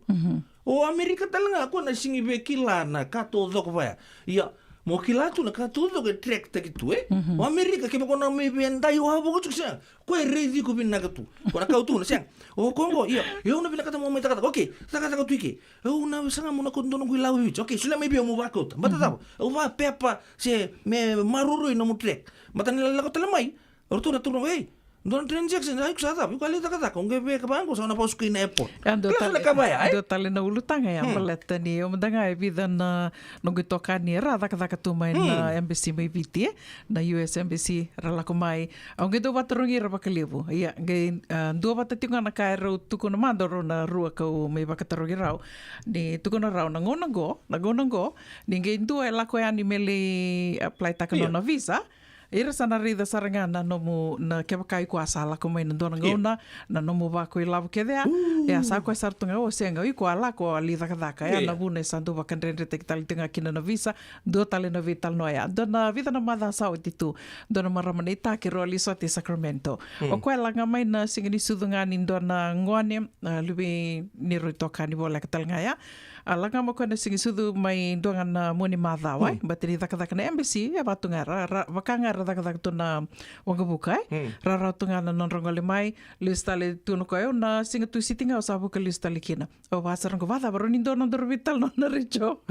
O Amerika talanga ako na singi be kila na kato dok ba. Ya mo kila tu na kato dok track ta gitu O Amerika ke ko na me be ndai wa bu ku sia. Ko redi ko bin na ka tu. Ko na ka tu na sia. O Kongo iya. Yo na bin kata mo me ta kata. Okay. Ta kata ka tu ke. O na sanga mo na ko ndono ko lawi. Okay, sila me be mo ba ko. Mata ta. O va pepa se me maruru no mo track. Mata nila ko talamay. O tu na tu Don transaction ay kusata, kali taka kung gebe ka banko sa na pos ko in airport. Ando tali na ulutanga ya baleta ni o mdanga e vida na no gitoka ni ra daka tumai na embassy mai viti na US embassy ra la komai. Ang gido batrungi ra bakalibu. Ya ngai do batatinga na kai ro tuko na mandoro na rua ka o mai bakatarungi rau. Ni tuko na rau na ngonango ni ngai do e la ko ani mele apply taka na visa. Ira sana rida sarangana nomu na kebakai ko asala ko mai ndona ngona na nomu ba ko ilavu kedea ya sa ko sartunga o senga i ko ala ko ali daka ya na bune sandu ba kan rende tek tal tinga kina na visa do tale na vital no ya dona vida na mada sa titu dona maramani ta ki ro ali so te Sacramento o ko ala nga mai na singini sudunga ni ndona ngone lubi ni ro toka ni bola katal nga ya ala nga mo ko na singi sudu mai ndonga na moni mada wai bateri daka na embassy ya batunga vakanga daka tu na wanga bukai rara tunga na nonrongole mai listale tu no koyo na singa tu sitinga o sabu ke listale kina o vasarang ko vada baroni do no dorbital no na richo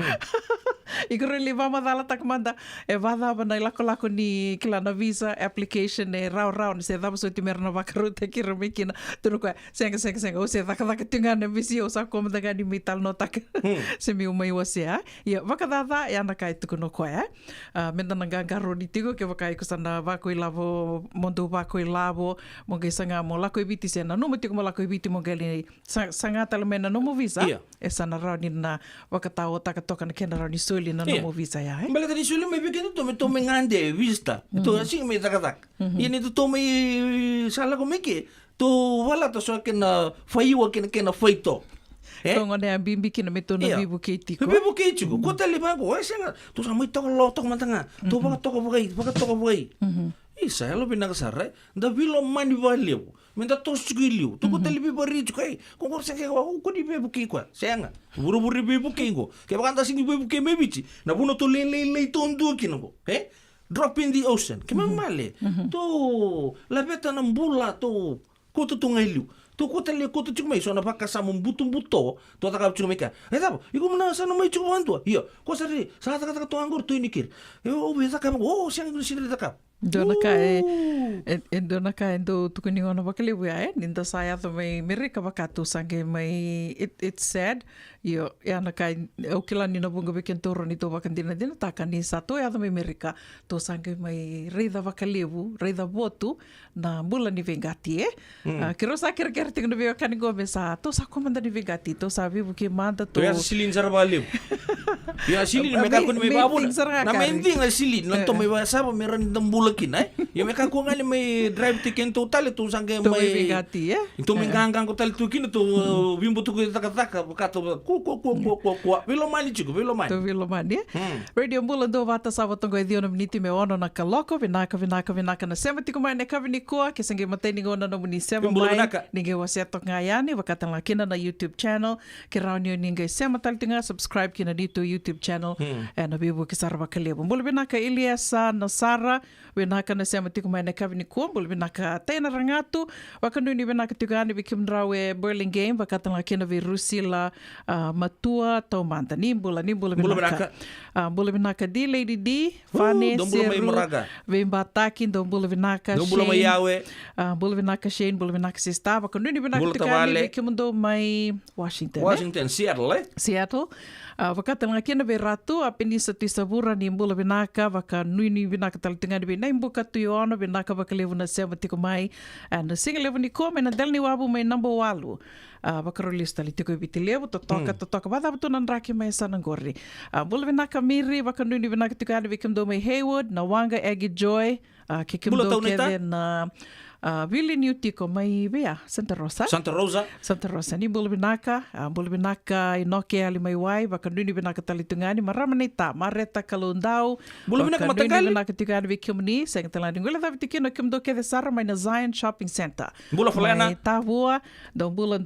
igoreli vama dala takmanda e vada bana lako ni kila na visa application e rau se daba so timer na vakaru te kiromikina tu no koyo senga o se daka tunga na visi o sa kom daga ni mital no tak se mi umai wasia ya vakadada ya na kai tu no koyo menda na garoni tigo ke vakai kusana vako ilavo mondo vako ilavo monge sanga mo lako ibiti sena no mo tiko mo lako ibiti mo gali sanga talemena no mo visa e sana rauni na wakatao takatoka na kena rauni suli na no mo visa ya Bala tadi suli me bikin to me ngande vista to asing me takatak ini to me sala ko meke to wala to so kena faiwa kena faito Tongo ne ambimbi kina me tona bibu keitiko. Bibu keitiko. Ko tali bago. Senga. Tu sa mai toko lo toko matanga. Tu baka toko bugai. Isa lo pinakasara. Da bilo mani valeu. Menda tos chigiliu. Tu ko tali bibu ri chukai. Ko ko senga ko di bibu ke kwa. Senga. Buru bibu ke ngo. Ke baka singi bibu ke mebichi. Na buno to le tondu kingo. Drop in the ocean. Ke mamale. Tu la beta na mbula tu ko tu tungailu. Tu kota le kota chukmai so na baka sa buto to taka chukmai ka tabo iko mna sa no mai chukwan to iyo ko sa ri sa taka to angor to inikir o be sa ka o siang ni sidre taka dona ka endo tukuni ona bakali buya ninda saya to mai mereka bakatu sange mai it's sad yo ya na kai o kila ni no bunga beken toro ni to bakan dina taka ni sato ya to mai mereka to sange mai reida bakalebu reida botu na bula ni vengati kiro sa kira ting no kan go mesa to sa komanda ni vengati to sa vivu ke manda to ya silin sarbalib ya silin me ka kun me babu na main thing silin lang to me sa meron dambula kinai Ya mereka ko ngali may drive ticket total itu sangke Tu may may bigati, itu menganggang ko tal tu kini tu bimbo tu taka kato ku vilo mani chico vilo mani. Tu Vilomani. Radio Mbula do vata sawa tongo e diona miniti me ono na kaloko vinaka na sema tiku mai ne kavini kua ke sange matei ni ngona no muni sema mai ninge waseto ngayani wakatan la kina na YouTube channel ke raunio ninge sema tal tinga subscribe kina dito YouTube channel e na bibu ke sarva kalebo mbula vinaka Iliasa na Sara vinaka na sema tiku mai ne kavini kua mbula vinaka tena rangatu wakanu ni vinaka tigani bikimdrawe Burlingame wakatan la kina vi Rusila matua tau manta ni mbula vinaka mbula vinaka di Lady D Fane Seru Vimbataki do mbula vinaka Mbula mayawe mbula vinaka Shane mbula vinaka Sista wakanu ni vinaka tigani bikimundo mai Washington Seattle wakatan la kina vi ratu apini sati sabura ni mbula vinaka wakanu ni vinaka talatingani vi naimbuka tuyono vinaka wakalevu na sema tiku mai and singa levu ni kome na delni wabu mai number walu wakarolista li tiko ibiti levu totoka wada betu nandraki mai sanangori mbula vinaka Miri wakanu ni vinaka tigani vikimdo mai Haywood na wanga Aggie Joy kikimdo kede na Vili ni utiko mai bea Santa Rosa ni mbula vinaka inoke ali mai wai wakanu ni vinaka talitungani marama nei ta mareta kalundau mbula vinaka wakanu ni matagali vinaka tigani vikimni seng talani ngula davi tikino kimdo kede sara mai na Zion Shopping Center mbula fulana tavua mbula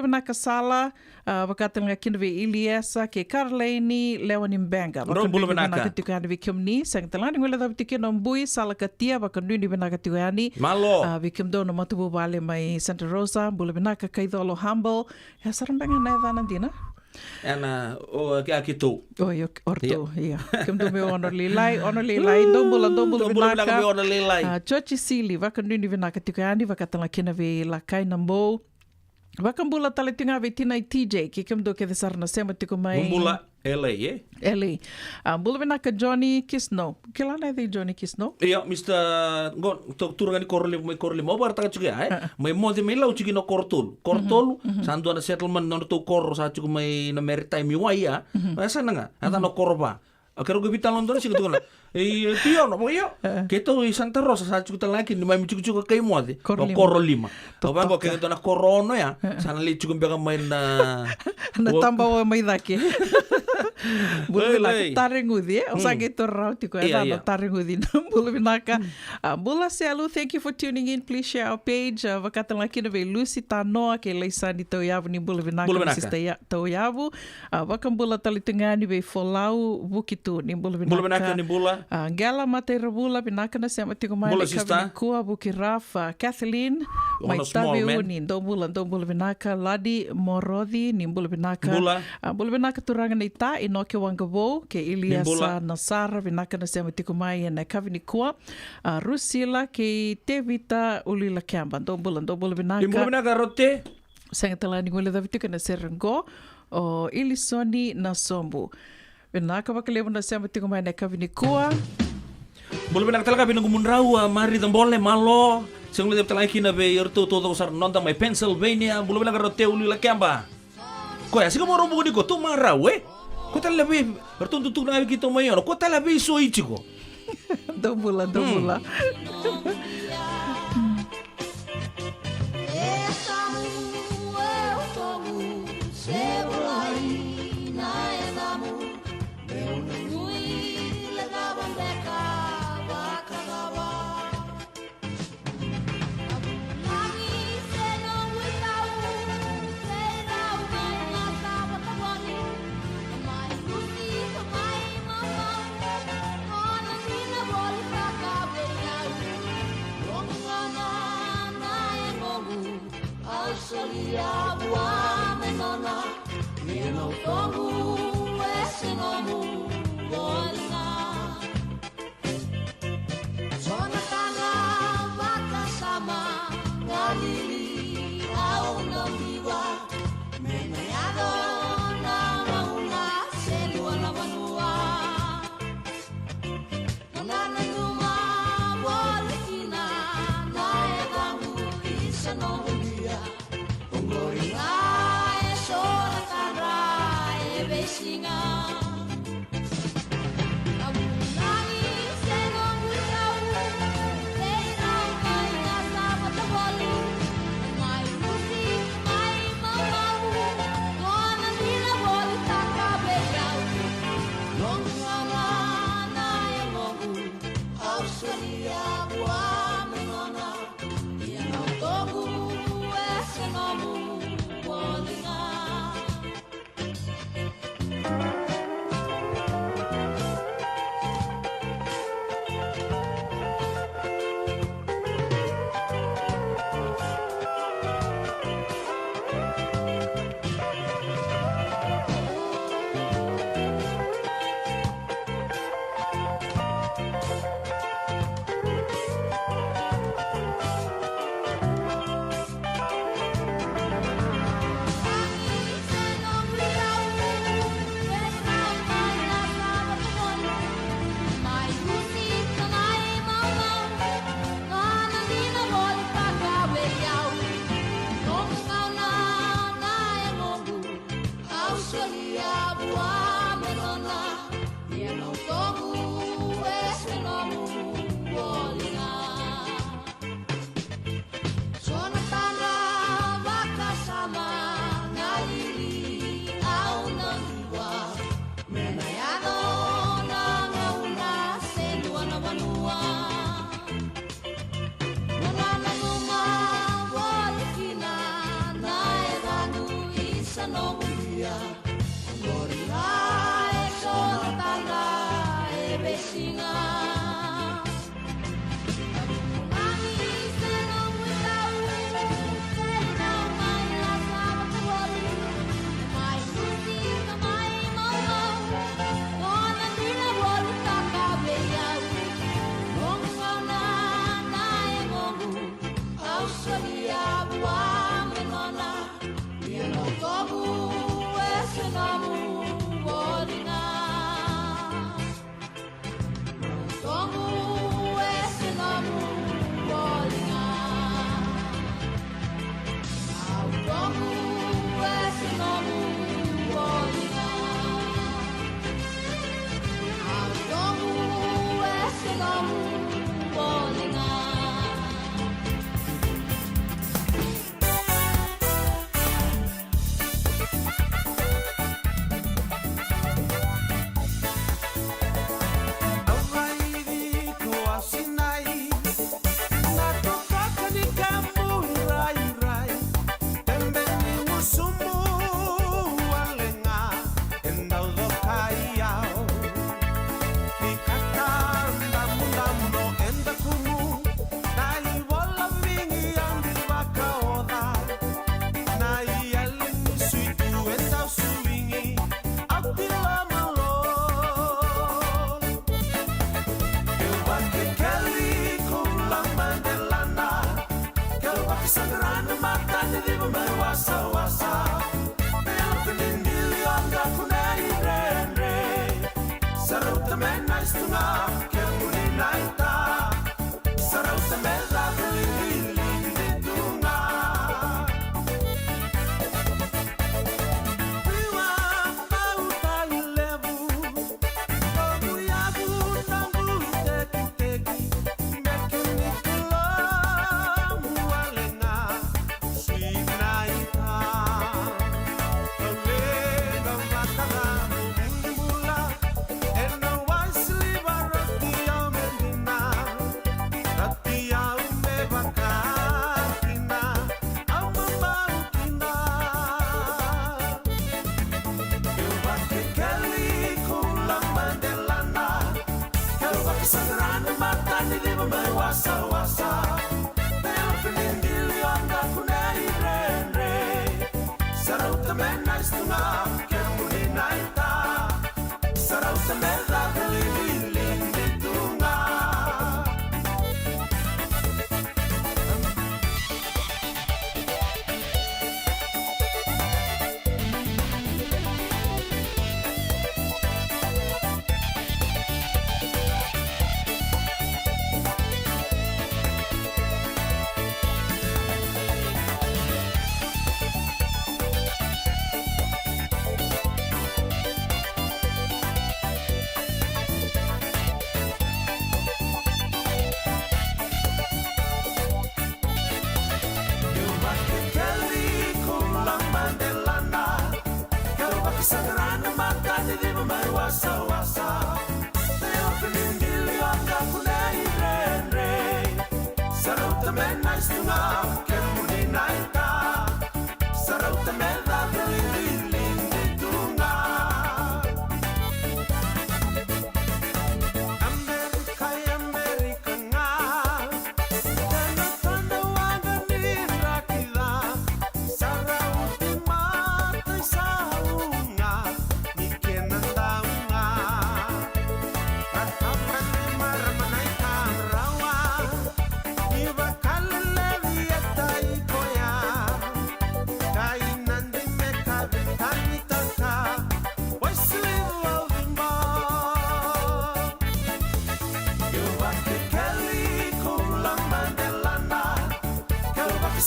vinaka Sala wakatan nga kina vi Iliasa ke Karleni Lewani Mbenga mbula vinaka tigani vikimni seng talani ngula davi tikino mbui Sala Katia wakanu ni vinaka tigani malo vikimdo na matubu vale mai Santa Rosa mbula vinaka kaidolo Humble ya sarambanga na vanandina ana o ke akito Oi, orto, iya. Kimdo me ono lilai, dombula vinaka. ono lilai Chochi sili, wakanu ni vinaka tikani, wakatala kina vi lakai nambo. Wakambula talatinga vi tina TJ, ki kimdo ke desarna sema tiko mai. mbula LA LA. Mbula vinaka Johnny Kisno. Kilana di Johnny Kisno? Iya, Mr. Gon, turungan korli mau bar taka juga mai mode mai lau cigi no kortol sandu ana settlement no to kor sa cugu mai na maritime ya asa nanga ata no korba akero ge bitan london sing tukuna tio no boyo keto i Santa Rosa sa cugu lagi ni mai cugu kai mode korro lima to ba ke to na korono ya sana li cugu bega mai na tambah mai dake Bula tarengudi, osage torrauti ko no tarengudi bula vinaka. Bula selu, thank you for tuning in. Please share our page. Wakatan laki na Lucy Tanoa ke leisa ni Toyavu ni bula vinaka sista Toyavu. Wakam bula talitungani be Folau Bukitu ni bula vinaka. Ni bula. Gala matera bula vinaka na sema tiko mai kabini kua Bukiraf Kathleen mai tabe uni do bula vinaka Ladi Morodi ni bula vinaka. Bula vinaka turanga na ita inoke wangavo ke Iliasa na Sara vinaka na sema tiko mai na kavini kua Rusila ke Tevita Ulila Kamba do bula vinaka rote sengatala ni ngole davitika na Serengo o Ilisoni na Sombu vinaka wakalevu na sema tiko mai na kavini kua bula vinaka talaga binungumundrau mari tambole malo sing le talaki na be yerto todo sar nonta mai Pennsylvania bula vinaka rote Ulila Kamba ko ya sigo moro bugudi ko tu marawe ko tal lebih bertuntut na kita mai ono ko tal lebih so ichiko Dombula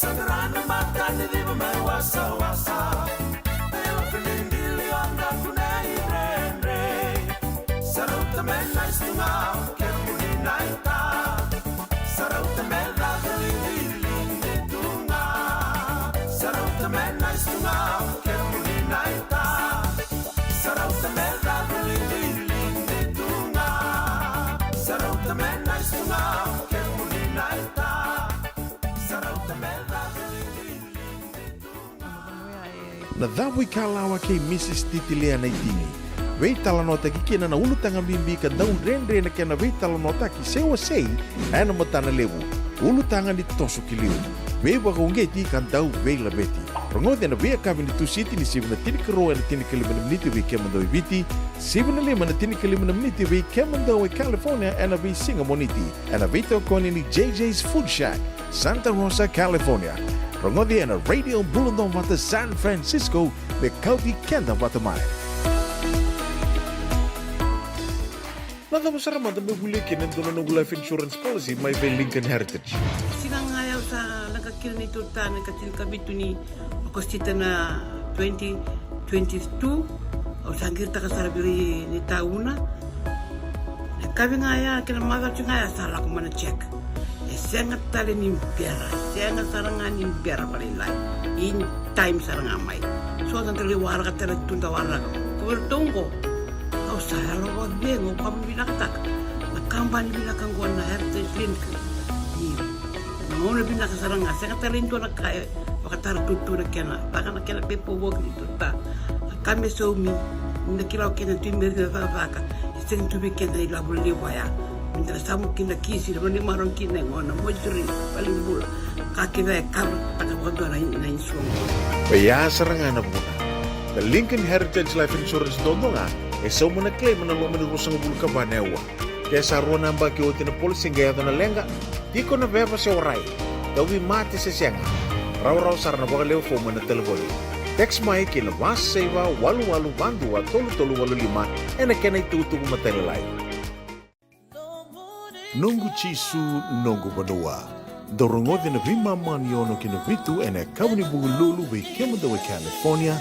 Sagrada mata ni di wasa wasa, pero pinindili na dhavu ikalawa kei Mrs. Titilea na itini. Vei talanota ki kena na ulu tanga mimbi ka dau rendre na kena vei talanota ki sewa sei ana matana lewu. Ulu tanga ni tosu ki liu. Vei waka ungeti kan dau vei labeti. Rongode na vei akavi ni tusiti ni sivuna tini karoa na tini kalimana meniti vei kemandau ibiti. Sivuna lima na tini kalimana meniti vei kemandau California ana vei singa moniti. Ana vei tau koni ni JJ's Food Shack, Santa Rosa, California. Rongode na Radio Bulundong Vata San Francisco me kauti kenda vata mai. Nada besar mata bebulikin untuk menunggu life insurance policy my by Lincoln Heritage. Sinang ayaw sa nagkakil ni Turta, nagkatil kabito ni Akostita na 2022 o sangkir ta kasarabiri ni tauna. Nagkabi nga ya, kinamagal siya nga ya, sala ko man check. Sengat tali ni pera, sengat sarangan ni pera palilay. In time sarangan may. So, ang taliwara ka tala tuntawara ka. Kuwertong ko. Sa halawag bengo kami binakatak nakambani binakangguan na heritage link ni nauna binakasarang nga sa katalinto na kaya makatara tutu na kena baka na kena pepo wog dito ta kami so mi nakilaw kena timir na vaka isang tubi kena ilabul liwaya minta samu kina kisi na ni marong kina ngona mojuri palimbul kakina kar takawado na insuang Baya sarangan na muna. The Lincoln Heritage Life Insurance dondonga so muna claim na lo manurusang bulu ka banewa. Kaya sa ruwan ang baki o tinapol singgaya na lenga, di ko na beba si oray. Dawi mati sa siyanga. Raw-raw sar na baka leo fo na telefoni. Text mai kina mas seva walu-walu bandua tolu-tolu-walu lima na kena itutubo matelelay. Nunggu chisu nunggu banua. Dorongod na vimaman yono kina vitu ena kawni bugululu we kemadawa California.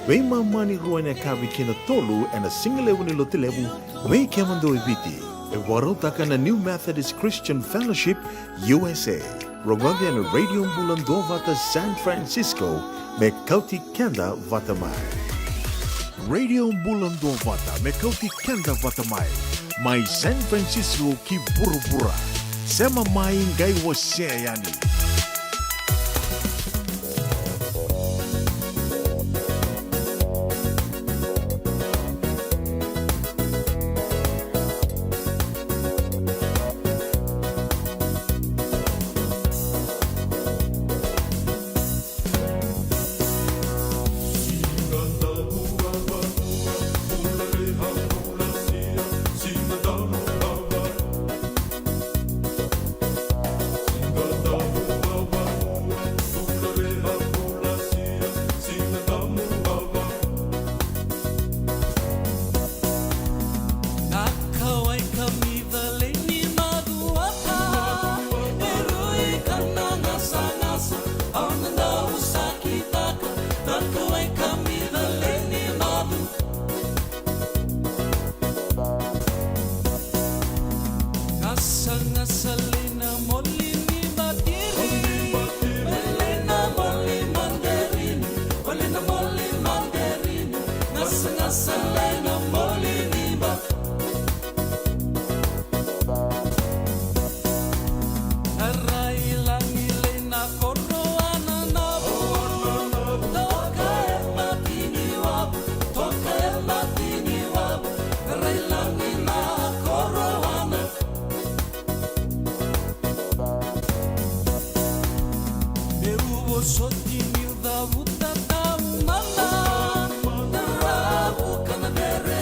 Vei mamani ruane kavi kina tolu and a single level ni lotilevu vei kemando ibiti. E warotaka na New Methodist Christian Fellowship USA. Rogode na Radio Bulando Vata San Francisco me kauti kenda vatamai. Radio Bulando Vata me kauti kenda vatamai. Mai San Francisco ki burubura. Sema mai ngai wase yani. Sotini da vuta da umana, da rabu kanadere.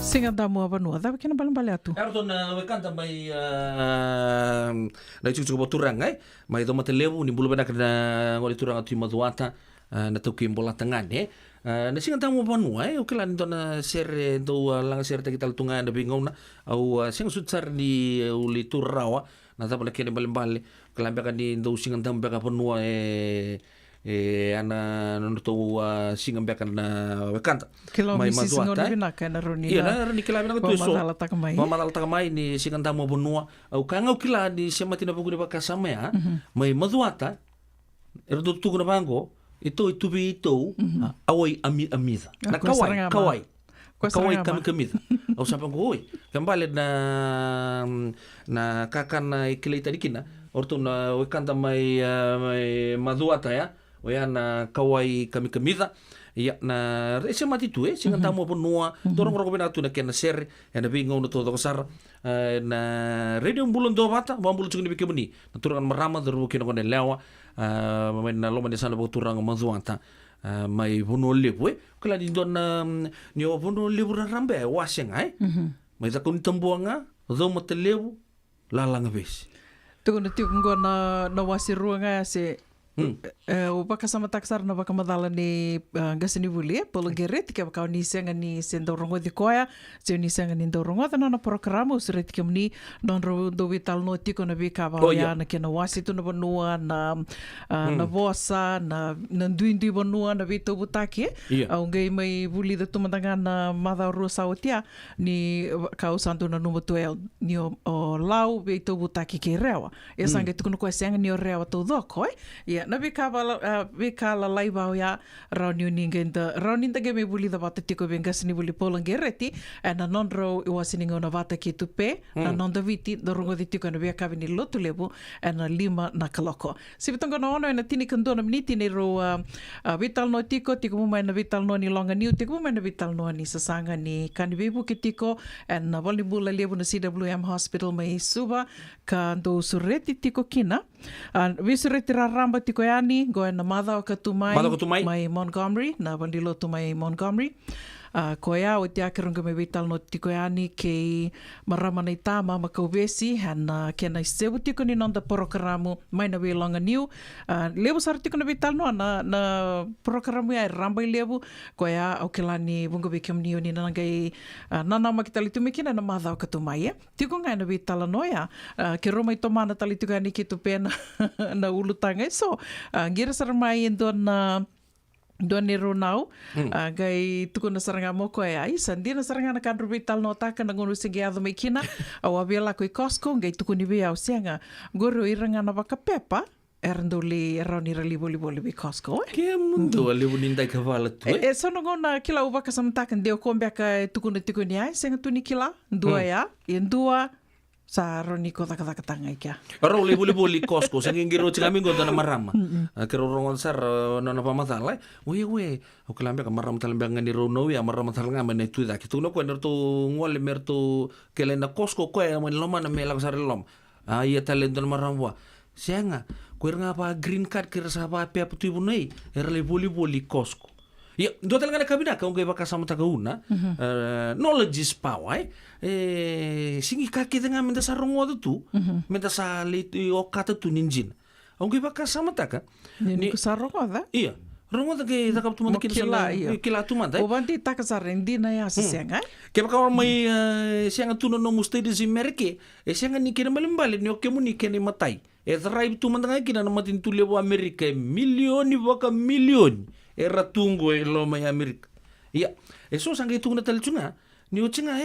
Singa damu apa nua, tapi kena balik atu. Erton wekanta mai na cucu turang ai mai do matelevu ni bulu bedak na ngoli turang atu maduata na tuki bola tangan na singa tamu panu ai o kala ndo na ser do lang ser te kita tunga na bingong na au singa sutsar di uli turawa na tapala kene bale kala beka ni do singa tamu beka panu ana nuto singa beka na wekanta mai maduata na roni iya na roni kila bina tu so mama dala mai ni singa tamu bonua au kanga kila di sematina buku de baka sama mai maduata erdo tu na bango itu awai amida na kawai kamida au sampai oi kembali na kakan ikilita dikina orto na wekanta mai maduata ya na kawai kamida ya na ese mati tu singa tamu bonua dorong bena tu na kena ser na bingo no todo kasar na radio bulon do bata bambul chungni bikebuni na turangan marama doru kino kone lewa na loma de sana turang mazuanta mai bono lebu kala di don ni o bono lebu rambe waseng ai mai ta kun tambuanga do matelebu lalang bes tu na tiu ngona na wasiruanga se o baka sama taksar na baka madala ni gasini buli polo geret ke baka ni senga ni sendorongo di koya se ni senga ni dorongo na programa usret ke ni non ro do vital no tiko na bika ba ya na ke na wasitu na bonua na vosa na duindi bonua na vito butaki au ngai mai buli da tumatanga na mada rosa otia ni ka usanto na numero 12 ni o lau vito butaki ke rewa e sangue tu ko senga ni o rewa to doko na bika la laiba ya rauni ninga rauni nda game buli da bata tiko bengas ni buli polangereti na non ro wasininga na bata ki tupe na non da viti da rongo di tiko na bika ni lotu lebu na lima na kaloko sibitonga no ono na tini kando na miniti ni ro vital no tiko mo mai na vital no ni longa niu tiko mo mai na vital no ni sasanga ni kanibebu ki tiko na volleyball lebu na CWM hospital mai suba kando sureti tiko kina visureti raramba tiko yani goe na mada o katumai mai Montgomery na bandilo tu mai Montgomery koia o te akerunga me vital no tiko yani ke marama nei tā mama kaubesi hana kena sebu tiko ni nonda porokaramu mai na welonga niu lebu sar tiko na vital no na porokaramu ai rambai lebu koia au kelani bunga bekem niu ni nangai nanama ki tali tumikina na mada o katumai tiko ngai na vital no ya ke roma i tomana tali tiko yani ki tu pena na ulutanga so ngira sar mai na Doni Ronau, gai tuku na saranga moko ai, sandi na saranga na kadro vital no taka na ngunu sige ado mekina, au abela ko i Costco, gai tuku ni bia au sianga, goro iranga na baka pepa, erando li eroni rali boli bi Costco. Ke mundo ali bonindai kavala tu. Sono ngona kila ubaka samtakan deo kombe ka tuku na tuku ni ai, senga tuni kila, dua ya, dua sa roni ko taka ikia. Ora uli boli Costco sanging giro cingami ngota na marama. Kero rongon sar nona pamatala. We o kelambe ka marama talambe ngani rono ya marama talanga mane tu da kitu no ko ner tu ngole mer tu kelena Costco ko ya mon loma na mela sar lom. Ia talento na marama. Senga ko nga pa green card kira sa pa pe tu bunai era le boli Costco. Ya, do talanga na kabina ka ngai baka sama tagauna. Knowledge is power. Singi kaki dengan menda sarungo tu, menda sa liti o kata tu ninjin. Ngai baka sama taka. Ni sarungo da? Iya. Rongo da ke takap tu manda kila tu manda. O banti taka sarendi na ya sianga. Ke baka mai sianga tu no musti di Amerika. Sianga ni kena malimbali ni oke muni kena matai. Drive tu manda ngai kena na matin tu lewo Amerika milioni baka milioni. Era tunggu lo mai Amerika. Iya, eso sangai tunggu na talchunga. Ni ochinga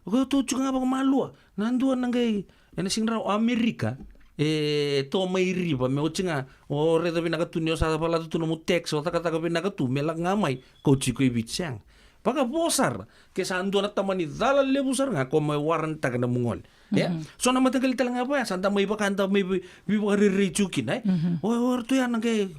ko to chunga ba malua. Nandu nangai ene singra Amerika. To mai riba me ochinga o redo bina ka tunio sa pala tu no mutex o taka bina ka tu mela ngamai ko chiko ibichang. Paka bosar ke sandu na tamani dala lebusar nga ko mai waran taka na mungol. Ya. So na matagal talaga pa santa may bakanta may ririchukin ay. Tu yan kay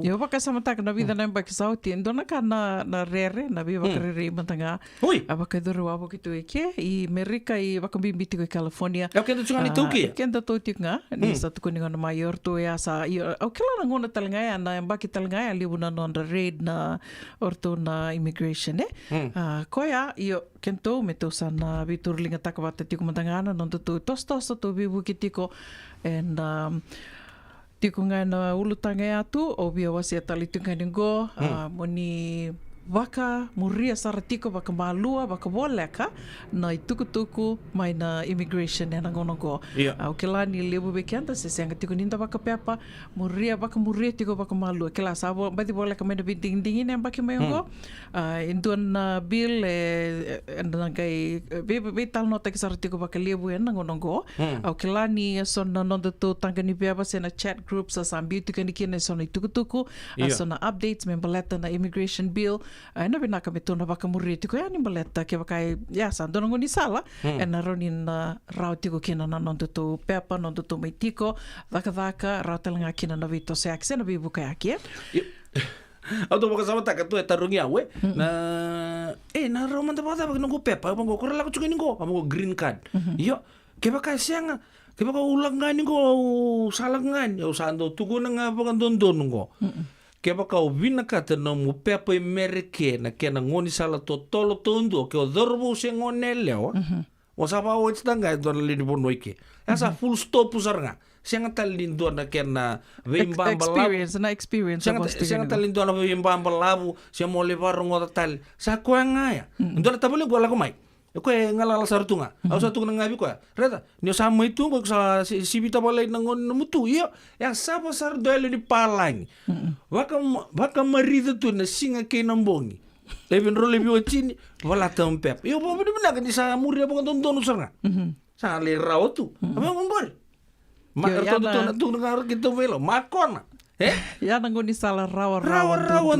Yo baka sama tak na vida na baki sauti ndo na kana na rere na bi baka rere mantanga. Oi. Abaka duru abo kitu ike I Amerika I baka bimbiti ko California. Ya kendo chunga ni tuki. Kendo tuki nga ni sa tuko ninga na mayor to ya sa kila na ngona talanga ya na baki talanga ya libu na non raid na orto na immigration koya yo kento meto sana biturlinga takabata tiko mantanga non to tos to bibu kitiko and tiko nga na ulutanga atu o bia wasi atali tunga ningo moni waka muria sara tiko waka malua waka woleka na itukutuku mai na immigration na ngonongo au kila ni lebu bekenda se senga tiko ninda waka pepa muria tiko waka malua kila sabo badi woleka mai na binding dingin yang baki mayongo induan na bill na kai be tal nota ki sara tiko waka lebu na ngonongo au kila ni sona nonda to tanga ni beba se na chat groups sa sambi tiko ni kine sona itukutuku sona updates membaleta na immigration bill na bina kami tuna baka muri tiko ya ni baleta ke baka ya sando ngo ni sala na ronin rau tiko kina na non to pepa non to mai tiko vaka rau telanga kina na vito se akse na bibu ka yake Auto baka sama tak tu tarungi awe na na rau manda bata baka ngo pepa ngo korala ko chungin ngo ngo green card yo ke baka sianga ke baka ulangan ngo salangan yo sando tugu nga baka dondon ngo ke baka o vina kata no mo pepa Amerike na ke na ngoni sala to tolo tondo ke o dorbo se ngone leo o sapa o itanga do lini bonoike asa full stop usarnga senga talindo na ke na veimbamba experience senga talindo na veimbamba labu se mo levar ngota tal sa ko ngaya ndo na tabule gola ko mai ko ngala la sartunga au sa tunga ngabi ko reta ni sa mai tu ko sa sibita balai nangon mutu yo ya sapa sar doele di palang waka marida tu na singa ke nambongi even role bi ochini wala tampep yo bo bi na ni sa muri bo don usarnga sa le rawo tu ama ngor ma to tu ngar gitu velo makona ya nangoni sala rawa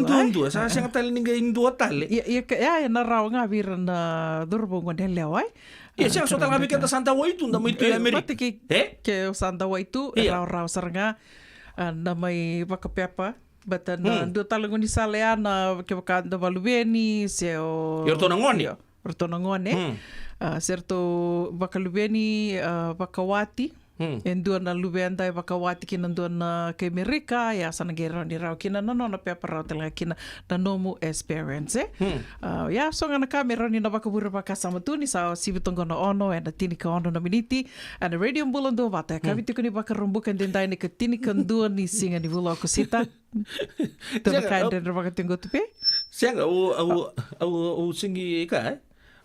tundu sa senga tali ninga indu tali ya na rawa nga vir na durbo ngone lewai siya so tala bikenta Santa Waitu na muito Amerika ke Santa Waitu rawa saranga na may bakapepa bata na do talangoni sala ya na ke bakanda valubeni se o orto nangone certo bakalubeni bakawati Endua na lubenda e wakawati kina ndua na ke Amerika ya sana gera ni rau kina na pepa rau tela kina na nomu experience ya so ngana kamera ni na wakabura baka sama tu ni sa sibitongo na ono e na tini ka ono na miniti and the radio mbulon do vata kavitu kuni baka rumbukan dendai ni ka tini kandua ni singa ni vula ko sita tona kain den baka tingo tupe sianga au singi ka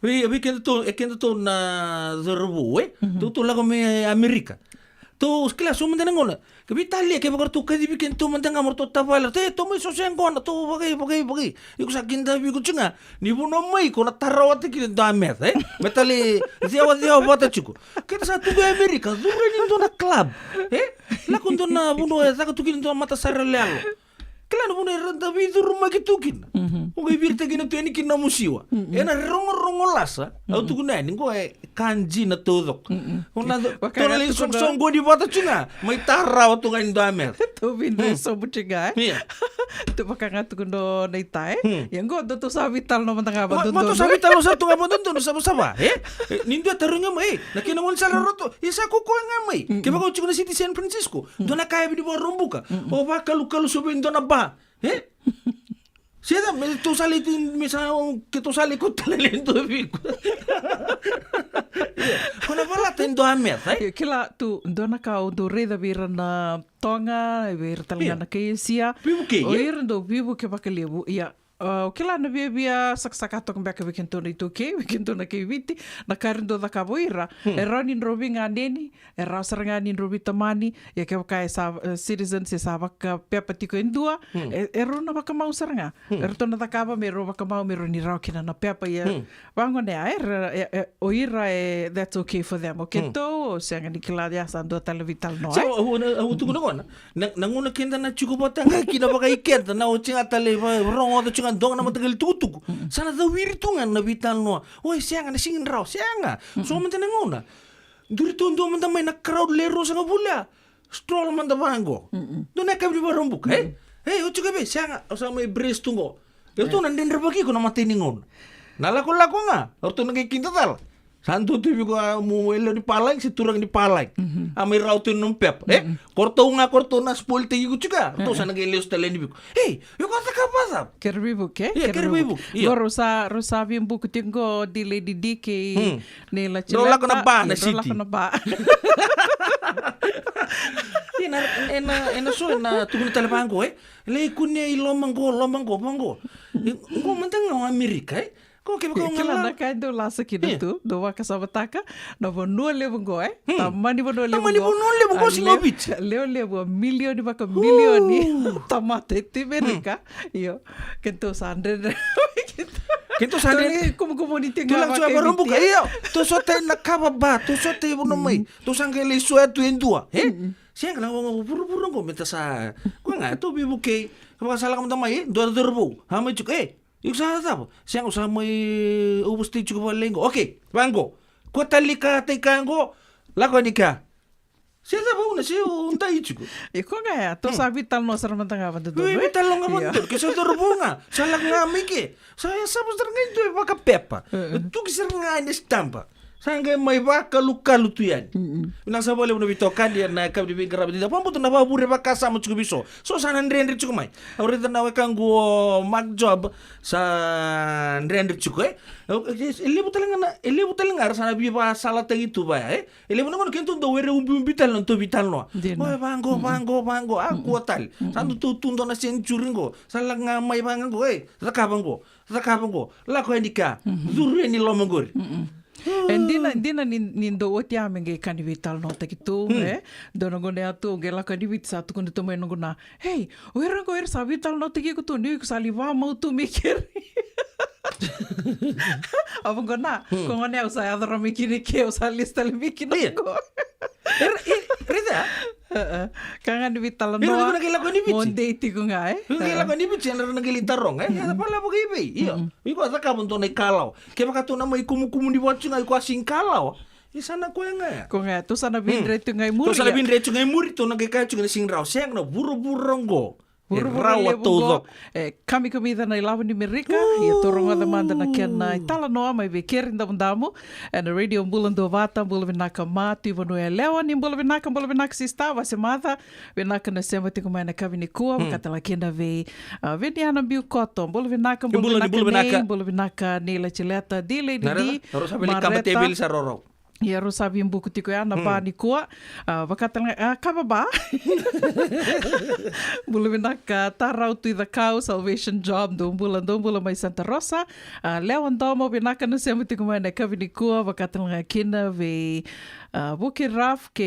Abi kendo to na zorbu tu lago me Amerika to skila so mendena ngona ke Italia ke bakar tu kadi bikin tu mendanga morto tapala te to mai so sengona to bagai iku sakinda bi kuchinga ni buno mai ko na tarawate ki damet metali dia bota chiku kita satu ke Amerika zure ni to na club la kundo na buno saka tu ki to mata saralealo Kailan mo na randa vidur magitukin. Okay, birta gina to ni kinamusiwa. Na rongo lasa. Au tu kunain ko kanji na tudok. Una to na song go di bata chunga. May taraw to ngayon damer. To bindo so buchiga. To baka tu kundo na itay. Yang go to sa vital no mantanga ba dondo. Mato sa vital sa tunga ba dondo sama. Nindo tarunga mai. Nakinangon sa roto. Isa ko ko nga mai. Kiba ko chuna City San Francisco. Do na kaya bi rumbuka. O ba kalu subin do na ba. Siya tu sali que tu sali ko talento fico. Kona bala tendo amet, Kila tu dona ka do reda vira na tonga, vira talanga na kesia. O ir do vivo que bakalebu. Ya. Kila na bia saksakato kung baka wikin to na ituke, wikin to na kiviti, na karindo da kaboira, ronin robi nga neni, rausar nga nin robi tamani, ya kaya kaya citizen si sabak pepa tiko indua, ero na baka mausar nga, to na takaba mero baka mau mero ni rau kina na pepa ya, wango na o ira that's okay for them, okay to, siya nga ni kila ya sando talavital no. So, tu kuna nanguna kinda na chukubota nga kina baka ikenta, na o chinga tali, rongo da chinga dong na matagal tutuk sana da wirtungan na vital no oi sianga na singin raw sianga so man tenangona Duri tundo man tamay na crowd lero sa ngabula. Stroll man tabango. Doon na kami barumbuk. Hey, ucu kabe, siya nga may brace tungo. Ito nandin rabagi ko na matiningon. Nalako-lako nga. Orto nagikinta tal. Santo tibi ko umuwelo di palay, si turang di palay. May rautin ng pep. Korto na spoil tigi ko juga. Orto sa nag-ilios talen di ko. Hey, yung kata kapasap. Kerbibuk, Iya, kerbibuk. Iya. Go rosabi yung buku tinggo di Lady D kay nila chileta. Rola ko na ba na city. Rola ko na ba. Ena so na tugun talabango le kunya lomanggo pango. Ngo mantang ng Amerika Ko ke ko Kila ngala. na kain do lasa kina tu do waka sabataka no bo no levo go tamani bo no levo go Tamani bo no singobit. leo levo milioni baka milioni tamate tiberika yo kento sandre Kento sandre como ni tenga tulang sa barumbu ka iyo. Tu sote nakababa, tu sote bo no mai. Tu sangele suetu endua. Siya kana ngo buru-buru ko meta sa. Ko nga to bibuke. Kapag sala ka mo tamay, dor-dorbo. Ha may chuk Yung sa tapo, siya ko sa may ubus teach ko pa linggo. Okay, bango. Kutali ka, tekango, lako ni ka. Siya tapo na siya unta ichi ko. Iko nga ya, to sabi tal no sarang tanga ba do. Uy, may talong nga bandol. Kasi dorbo nga. Salang nga miki. Saya sabos nga ito baka pepa. Tu kisar nga ni stampa. Sangga may baka luka-lu tu yan. Nang sa boleh mo bitokan dia na kab di bingkara di dapat pun na babure baka sama cukup biso. So sana ndrendre cukup mai. Awre na wakan go mag job sa ndrendre cukup ele butal nga sana bi ba sala tangi tu ba ele mo naman kento do were bital no to bital no. Oy bango aku tal. Sandu tu tundo na senchuringo. Sala nga mai bango rakabango. La ko indika. Zuru ni lomangor. Dina nindo oti amenge kani vital no takitu dono gone atu gela kani vit sa tu kundu tomo ngona hey oira go sa vital no takiku tu ni saliva mau tu mikir apa gona ko ngone usa adoro mikiri ke usa lista mikino go Rida kangan vital no Pero nagila ko ni bitch. Monday ti ko nga Nagila ko ni bitch na nagilitarong ya pala po kay iyo iko sa kabon to nay kalaw kaya baka to na may kumukumu ni watch nga iko asing kalaw isa na ko nga ko nga to sana bindre tu ngai muri to sa labin diretso ngay muri to nagkakayo nga sing raw siya na buro-burong go rawa todo kami comida na ilawan di Amerika ia torong ada manda na kena itala noa mai bekerin da mundamu and the radio bulan do vata bulan vinaka matu ivanu e lewa ni bulan vinaka sista va semada vinaka na sema tiku mai na kavini kua katala kenda ve veniana biu koto bulan vinaka nila chileta di lady di harus sabili kabatebil sa roro ia ro sabi mbuku tiko ya na ba ni kua vakatanga kababa buluvinaka tarau tu the cow salvation job do bulan mai Santa Rosa lewan domo vinaka no sema tiko mai na kavini kua vakatanga kina ve buki raf ke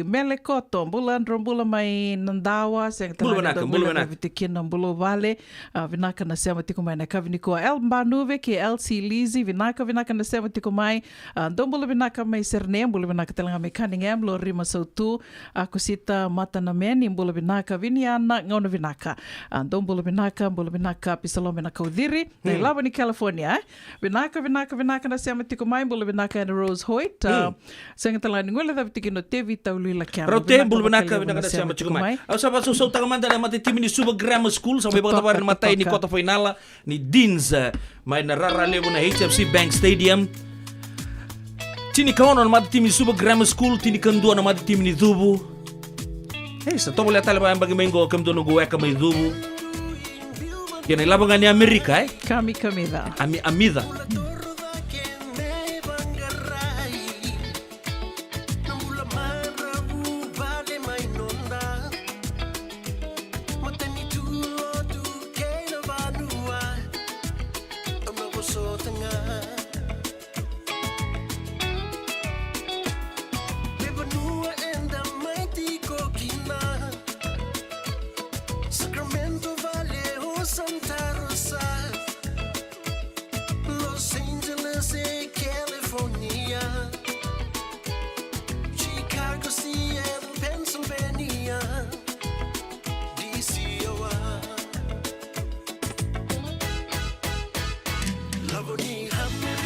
melekoto bulan mai nandawa seng Buluvinaka vitikina bulu vale vinaka na sema tiko mai na kavini kua el banuve ke LC Lizi vinaka na sema tiko mai dombulu vinaka mai serne bulu vinaka telanga mai Cunningham lo rima sautu aku sita mata na meni bulu vinaka viniana ngono vinaka dombulu vinaka pisalo vinaka udiri na lava ni California vinaka na sema tiko mai bulu vinaka na Rose Hoyt seng telanga ngola da tikino tevi taulila kya Rote bulu vinaka na sema tiko mai au sa paso sa tagamanda na mati timini suba grammar school sa may bata par matai ni kota finala ni Deans may nararalevo na HFC Bank Stadium Tini kaono na mati timi suba grammar school tini kandua na mati timi ni Dhubu. Sa tomo le tala ba bagi mengo kam dono go eka mai Dhubu. Yan ay labangan ni Amerika kami kamida Amida. Lavoni hamme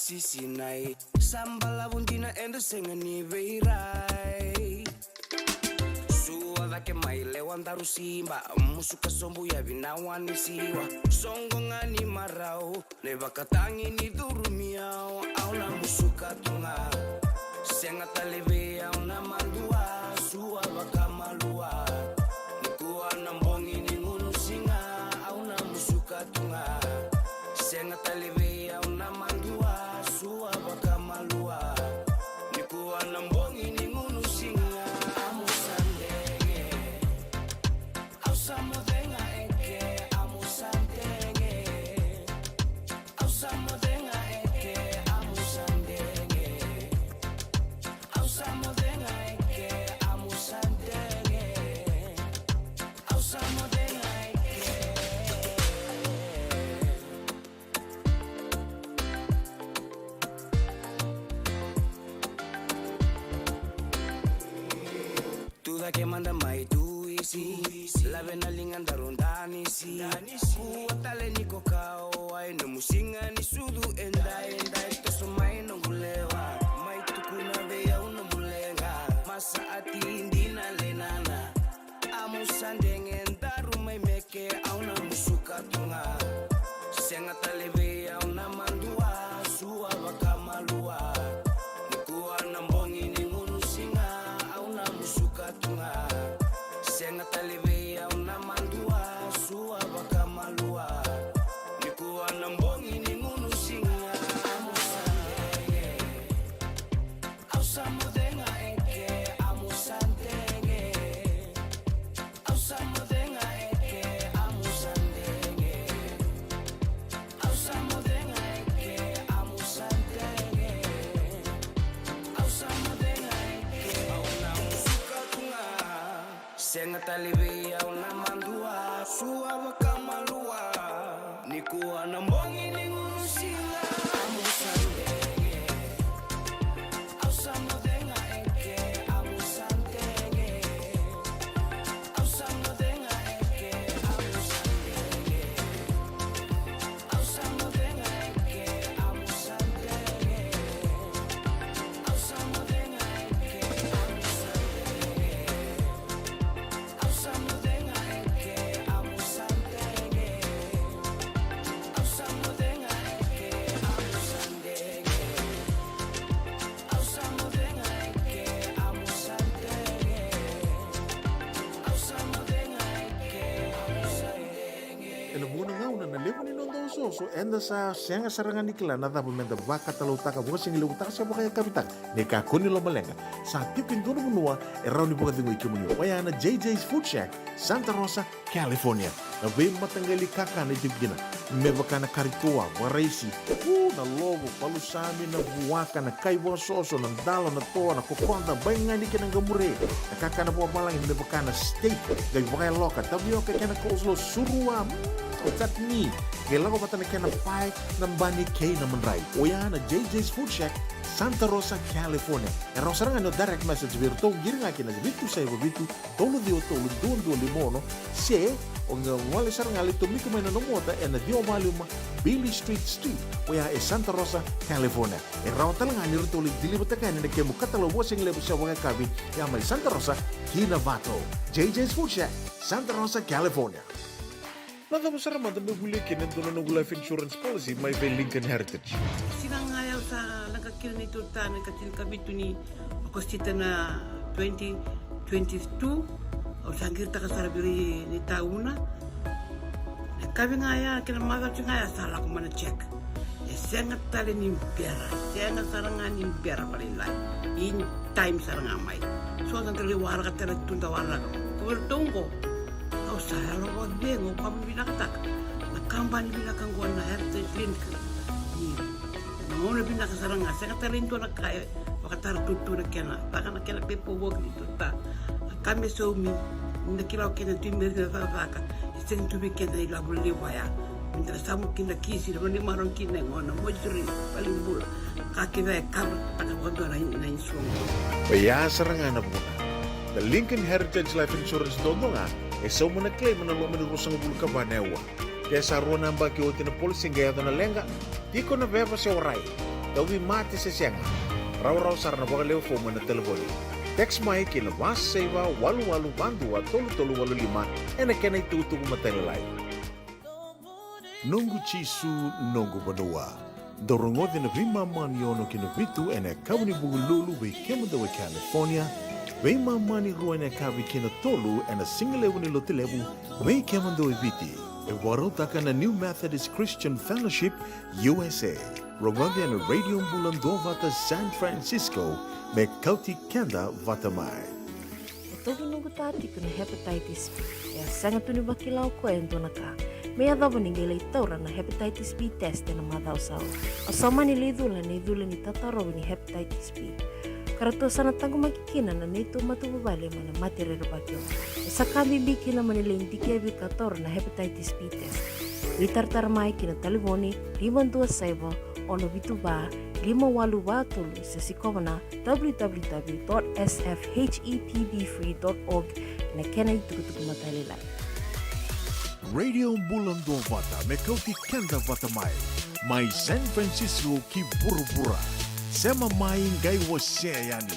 sisinai sambala bundina endo sengani veirai suada ke mai lewandaru simba musuka sombu ya binawani siwa songo ngani marau ne bakatangi ni durumiao au na musuka tunga senga talebe au na mandua sua bakamalua nikuwa na mbongi ni ngunu singa au na musuka tunga senga talebe au na mandua sua bakamalua nikuwa na mbongi ni ngunu singa amusandenge au samodenga eke amusandenge au samodenga eke amusandenge au samodenga eke amusandenge au samodenga eke tuda que manda mai tu isi la vena linganda rondani si kuatale niko kao ai no musinga ni sudu enda esto so mai no gulewa mai tukuna vea uno mulenga masa ati indina lenana amusandenge ndaru mai meke au na musuka tunga senga talebe au na mandua sua bakamalua nikuwa na mbongi ni ngunu singa au na musuka tunga senga talebe au na mandua sua bakamalua nikuwa na mbongi ni ngunu singa amusandenge au samodenga eke amusandenge au samodenga eke amusandenge au samodenga eke amusandenge au samodenga eke au na musuka tunga senga talebe au na mandua sua bakamalua nikuwa na mbongi ni ngunu singa amusandenge au samodenga eke amusandenge au samodenga eke amusandenge au samodenga eke amusandenge au samodenga eke amusandenge au samodenga eke amusandenge au samodenga eke amusandenge au samodenga eke amusandenge au samodenga eke amusandenge Ela buona ngauna na levo ni nondo soso enda sa senga sarangani kila na dabu menda baka talau taka buka singi lewu taka siapa kaya kapitang neka koni lo malenga sa tipin dono menua erau ni buka tingo ikimunyo wayana JJ's Food Shack Santa Rosa, California na be matangali kaka na jibgina mebaka na karitoa waraisi na logo palusami na buwaka na kaiwa soso na dalo na toa na kokonda bayangani ka ng gamure na kaka na buwa malang mebaka na steak gay bakay loka tabioka ka na coleslaw surua tatni gela ko pata na kaya na pie ng bani kay na manray oya na JJ's Food Shack Santa Rosa, California. E non sarà no direct message virtual giring aqui na bitu sai bitu tolo dio tolo dondo limono se on wale sarang ali to miko mena no mota e na dio maluma Billy Street oya e Santa Rosa, California. E raw talang ani rito li dili batakan na kemo katalo wasing lebo sa wanga kabi ya mai Santa Rosa, Kinavato. JJ's Food Shack, Santa Rosa, California. Nada mo sarang manda naguli kinento na life insurance policy may by Lincoln Heritage. Sinang ayaw sa nagkakil ni Tuta, nagkatil kabitu ni Okostita na 2022 o sangir ta kasarabiri ni tauna. Nagkabi nga ya, kinamagak siya nga ya, sala ko man check. Sengat tali ni pera, sengat sarangan ni pera palilay. In time sarang amay. So, nagkali wara ka tala tunda wara ka. Kuwertong ko. Kau saya lo buat bengo, kamu bilang tak. Nakambani bilang kan gua na heritage link. Mau na bilang kasarang nga, saya kata rinto na kaya, pakatar tutu na kena, baka na kena pepo wog dito ta. Kami so mi, nakilaw kena timir na baka, isang tubi kena ilabul liwaya. Minta samu kina kisi, naman ni marong kina ngona, mojuri, paling bula. Kakina kar, pakagondo na insuong. Kaya sarangan na muna. The Lincoln Heritage Life Insurance dodo nga, e sa mo na-claim na lumin ko sa ngubul ka banewa. Kaya sa ruwan ang baki o tinapol, singgaya na lenga, di ko na beba sa oray. Tawi mati sesianga. Rau sarana bagaleo fo mana telefoni. Teks mai kina mas seiva walu bandua tolu walu lima ena kena itu materi lain. Nunggu cisu nunggu banua. Dorongote na vima mani ono kina vitu ena kawani bugu lulu we kemadawa California. Vima mani rua ena kawi kina tolu ena singalewu ni lotilewu we kemadawa viti. E warotaka na New Methodist Christian Fellowship USA. Rongote ena radio bulan dovata San Francisco me kauti kenda vatamai. Togi nunggu tati kuna hepatitis B. Ya sanga tuni bakilau ko endo naka. Me adavo ningele taura na hepatitis B test na madau sao. Asama ni lidula ni tataro ni hepatitis B. Karato sana tangu makikina na nito matubabale mana matire bakyo. Sakami bikina manile indike bi kator na hepatitis B test. Witartar mai kina taliboni 527 ono bituba 582 sesikomana www.sfhepbfree.org na kena itukutuk matalila. Radio Bulan Dovata me kauti kenda vatamai. Mai San Francisco ki burubura. Sema mai ngai waseani.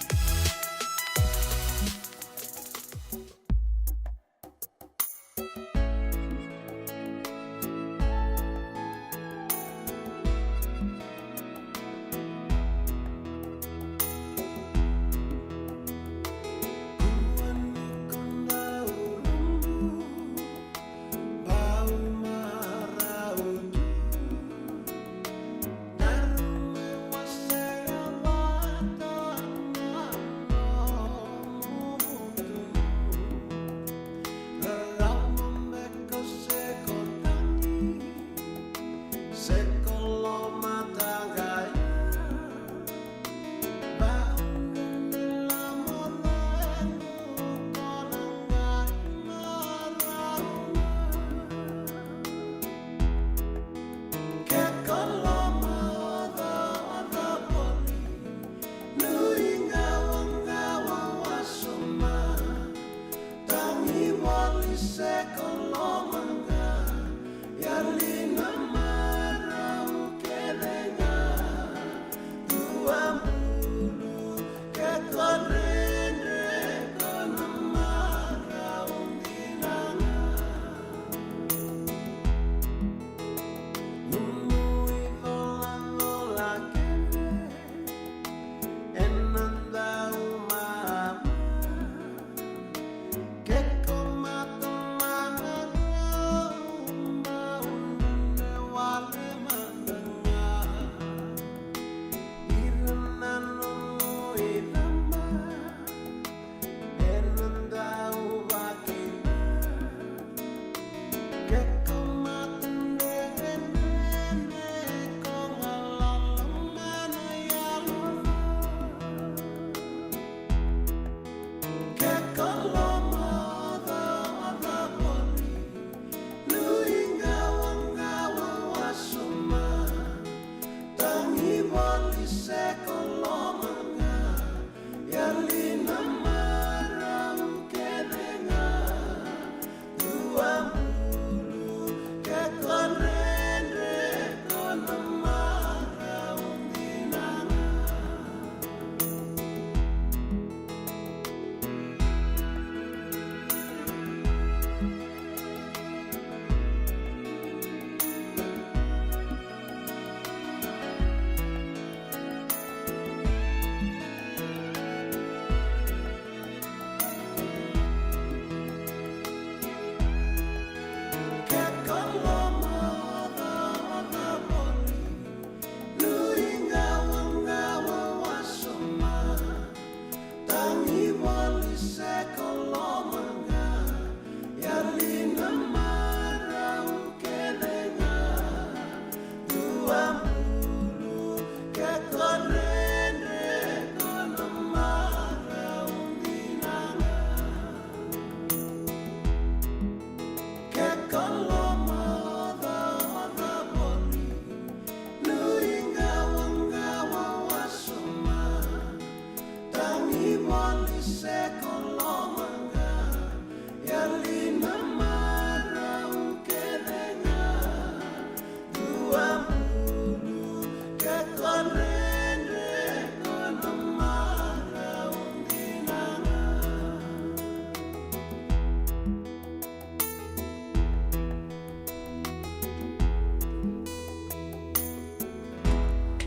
Second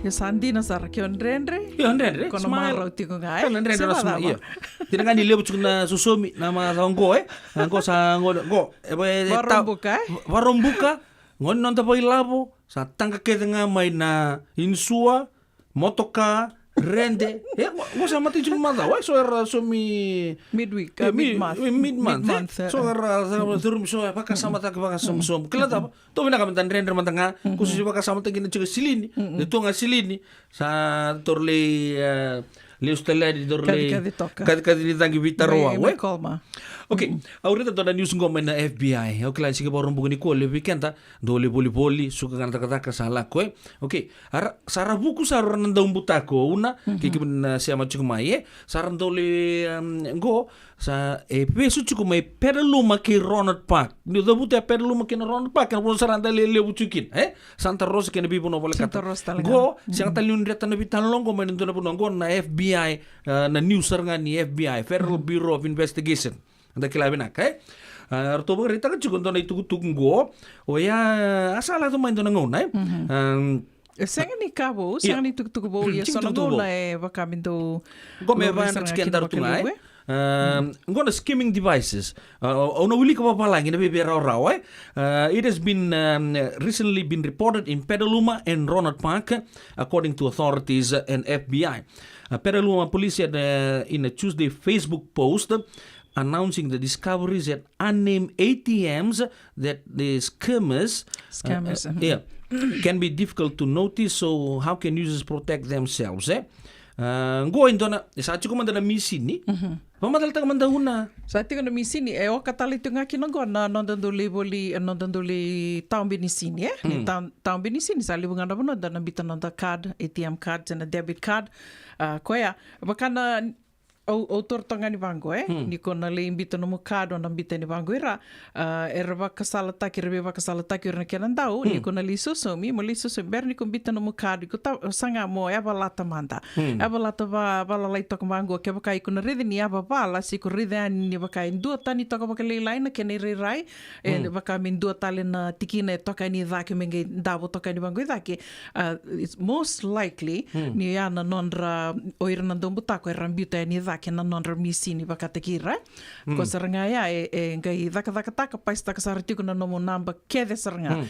Ya sandi na sara kyo nrendre. Iya, Andre. Kono Smile. marau tiko ngai. Kan Andre na Sama smile. tama. Iya. Tidak kan dilihat na susomi nama tanggo Angko sa ngo. Warung buka, Warung buka. Ngon non tapo ilabo sa tangka kete nga may na insua, motoka, rende. Ngo sa mati chung mata. So era sumi midweek, mid-month. mid-month. So era turum so baka sama tak baka sama. Kila ta to bina ka mantan render mantanga khusus baka sama tak gina juga silini. Itu nga silini sa torle Leustela di torle. Kadi tangi vitaroa. May kalma. Okay, ahorita toda news ngomong na FBI. Okay, lang sige borong bukan iko lebih kenta dole boli suka kan kata salah koe. Okay, sara buku sara nandang butako una kikibun siama cukup mai saran dole go sa pesu cukup mai perlu make Ronald Park. Ni do buta perlu make Ronald Park kan pun saran dale le bucukin. Santa Rosa kan bibu no boleh kata. Go siang taliun reta na bitan longo mai nandona pun go na FBI na news saranga ni FBI Federal Bureau of Investigation. Anda kilabi nak Arto ba rita ka chukon to na itugtuggo o ya asala to main to nang unay. Senga ni kabo, senga ni tuktubo ya sono na baka mindo. Gome ba na skendar tungay. Ngona skimming devices. Ono wili ka papalang ina bebe raw. It has been recently been reported in Petaluma and Ronald Park, according to authorities and FBI. Petaluma police had in a Tuesday Facebook post announcing the discoveries at unnamed ATMs that the scammers can be difficult to notice. So how can users protect themselves? Go into na sa chuko man na misi ni. Pamadal ta man una. Sa tiko na misi ni o katali tunga kinongo na nondanduli boli nondanduli taong binisini taong binisini sa libungan na bono na bitan nonda card ATM card and a debit card koya bakana autor tanga ni bango ni kona le imbito no mukado na mbita ni bango ira erba kasala taki ira kenan dau ni kona li susomi mo li susomi ber ni kumbita no mukado ko sanga mo aba lata manda aba lata ba la lai tok bango ke bakai kona rede ni aba bala si ko rede ani ni bakai dua tani toka bakai le line ke ni rai bakai min dua tale na tikina toka ni dake menge dabo toka ni bango dake it's most likely ni ana nondra oira na dombuta ko rambita ni que na nondra misini bakatakira ko saranga ya ngai daka pais taka saratiku na nomo number kede saranga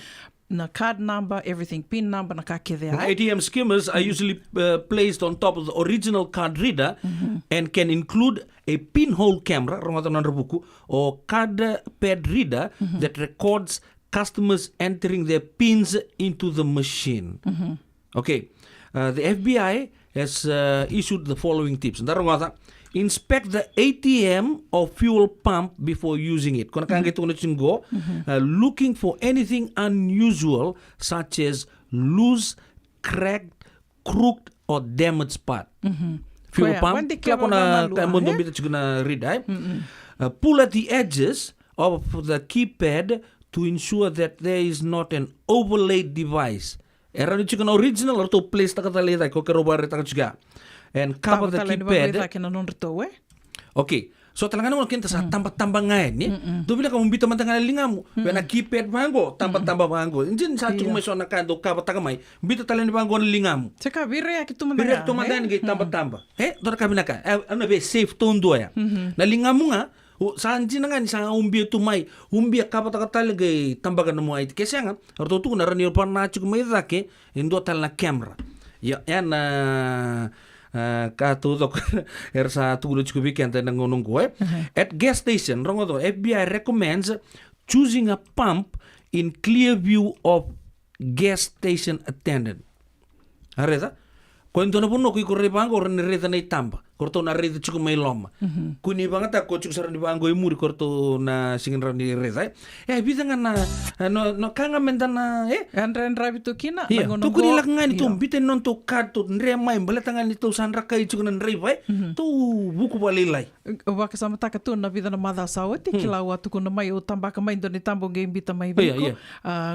na card number everything pin number na ka kede ai ATM skimmers are usually placed on top of the original card reader and can include a pinhole camera ronga nondra buku or card pad reader that records customers entering their pins into the machine. Okay, the FBI has issued the following tips. Inspect the ATM or fuel pump before using it. Looking for anything unusual such as loose, cracked, crooked, or damaged part. Fuel pump. Pull at the edges of the keypad to ensure that there is not an overlaid device. Era ni chicken original or to place takatale ko kerobar taka and cover the keypad. Okay. So talaga naman kinta sa tambang ngayon ni. Do bila ka mumbita man tanga lingam. When a keypad mango, tambang mango. Injin sa chuma so nakando ka tagamay. Bita tala ni mango na lingam. Saka bire ya kitu Bire to mandan gi tamba. Dor ka binaka. Ano be safe to ndo ya. Na lingam mo nga sa anjin nga ni sa umbi tumay. Umbi ka patakatala gi tambagan mo ay kasi nga. Orto tu na ranir pa na chuma idake indo tal na camera. Yan katudok ersa tulo chukubi kenta nangonong ko at gas station rongo FBI recommends choosing a pump in clear view of gas station attendant. Areta kwento na puno ko bango ren reta na itamba korto na reta chuku may loma kuni bangata ko chuku sarani bango imuri korto na singin rani reta bisa nga na no kanga mentana andren rabito kina nangonong ko nila ngani to biten non to karto nre mai balata ngani to sanra kai chuku nan rei to buku balilai wa kasama taka tu na vida na mada saute kila wa tu kuna mai o tambaka mai ndoni tambo game bita mai biko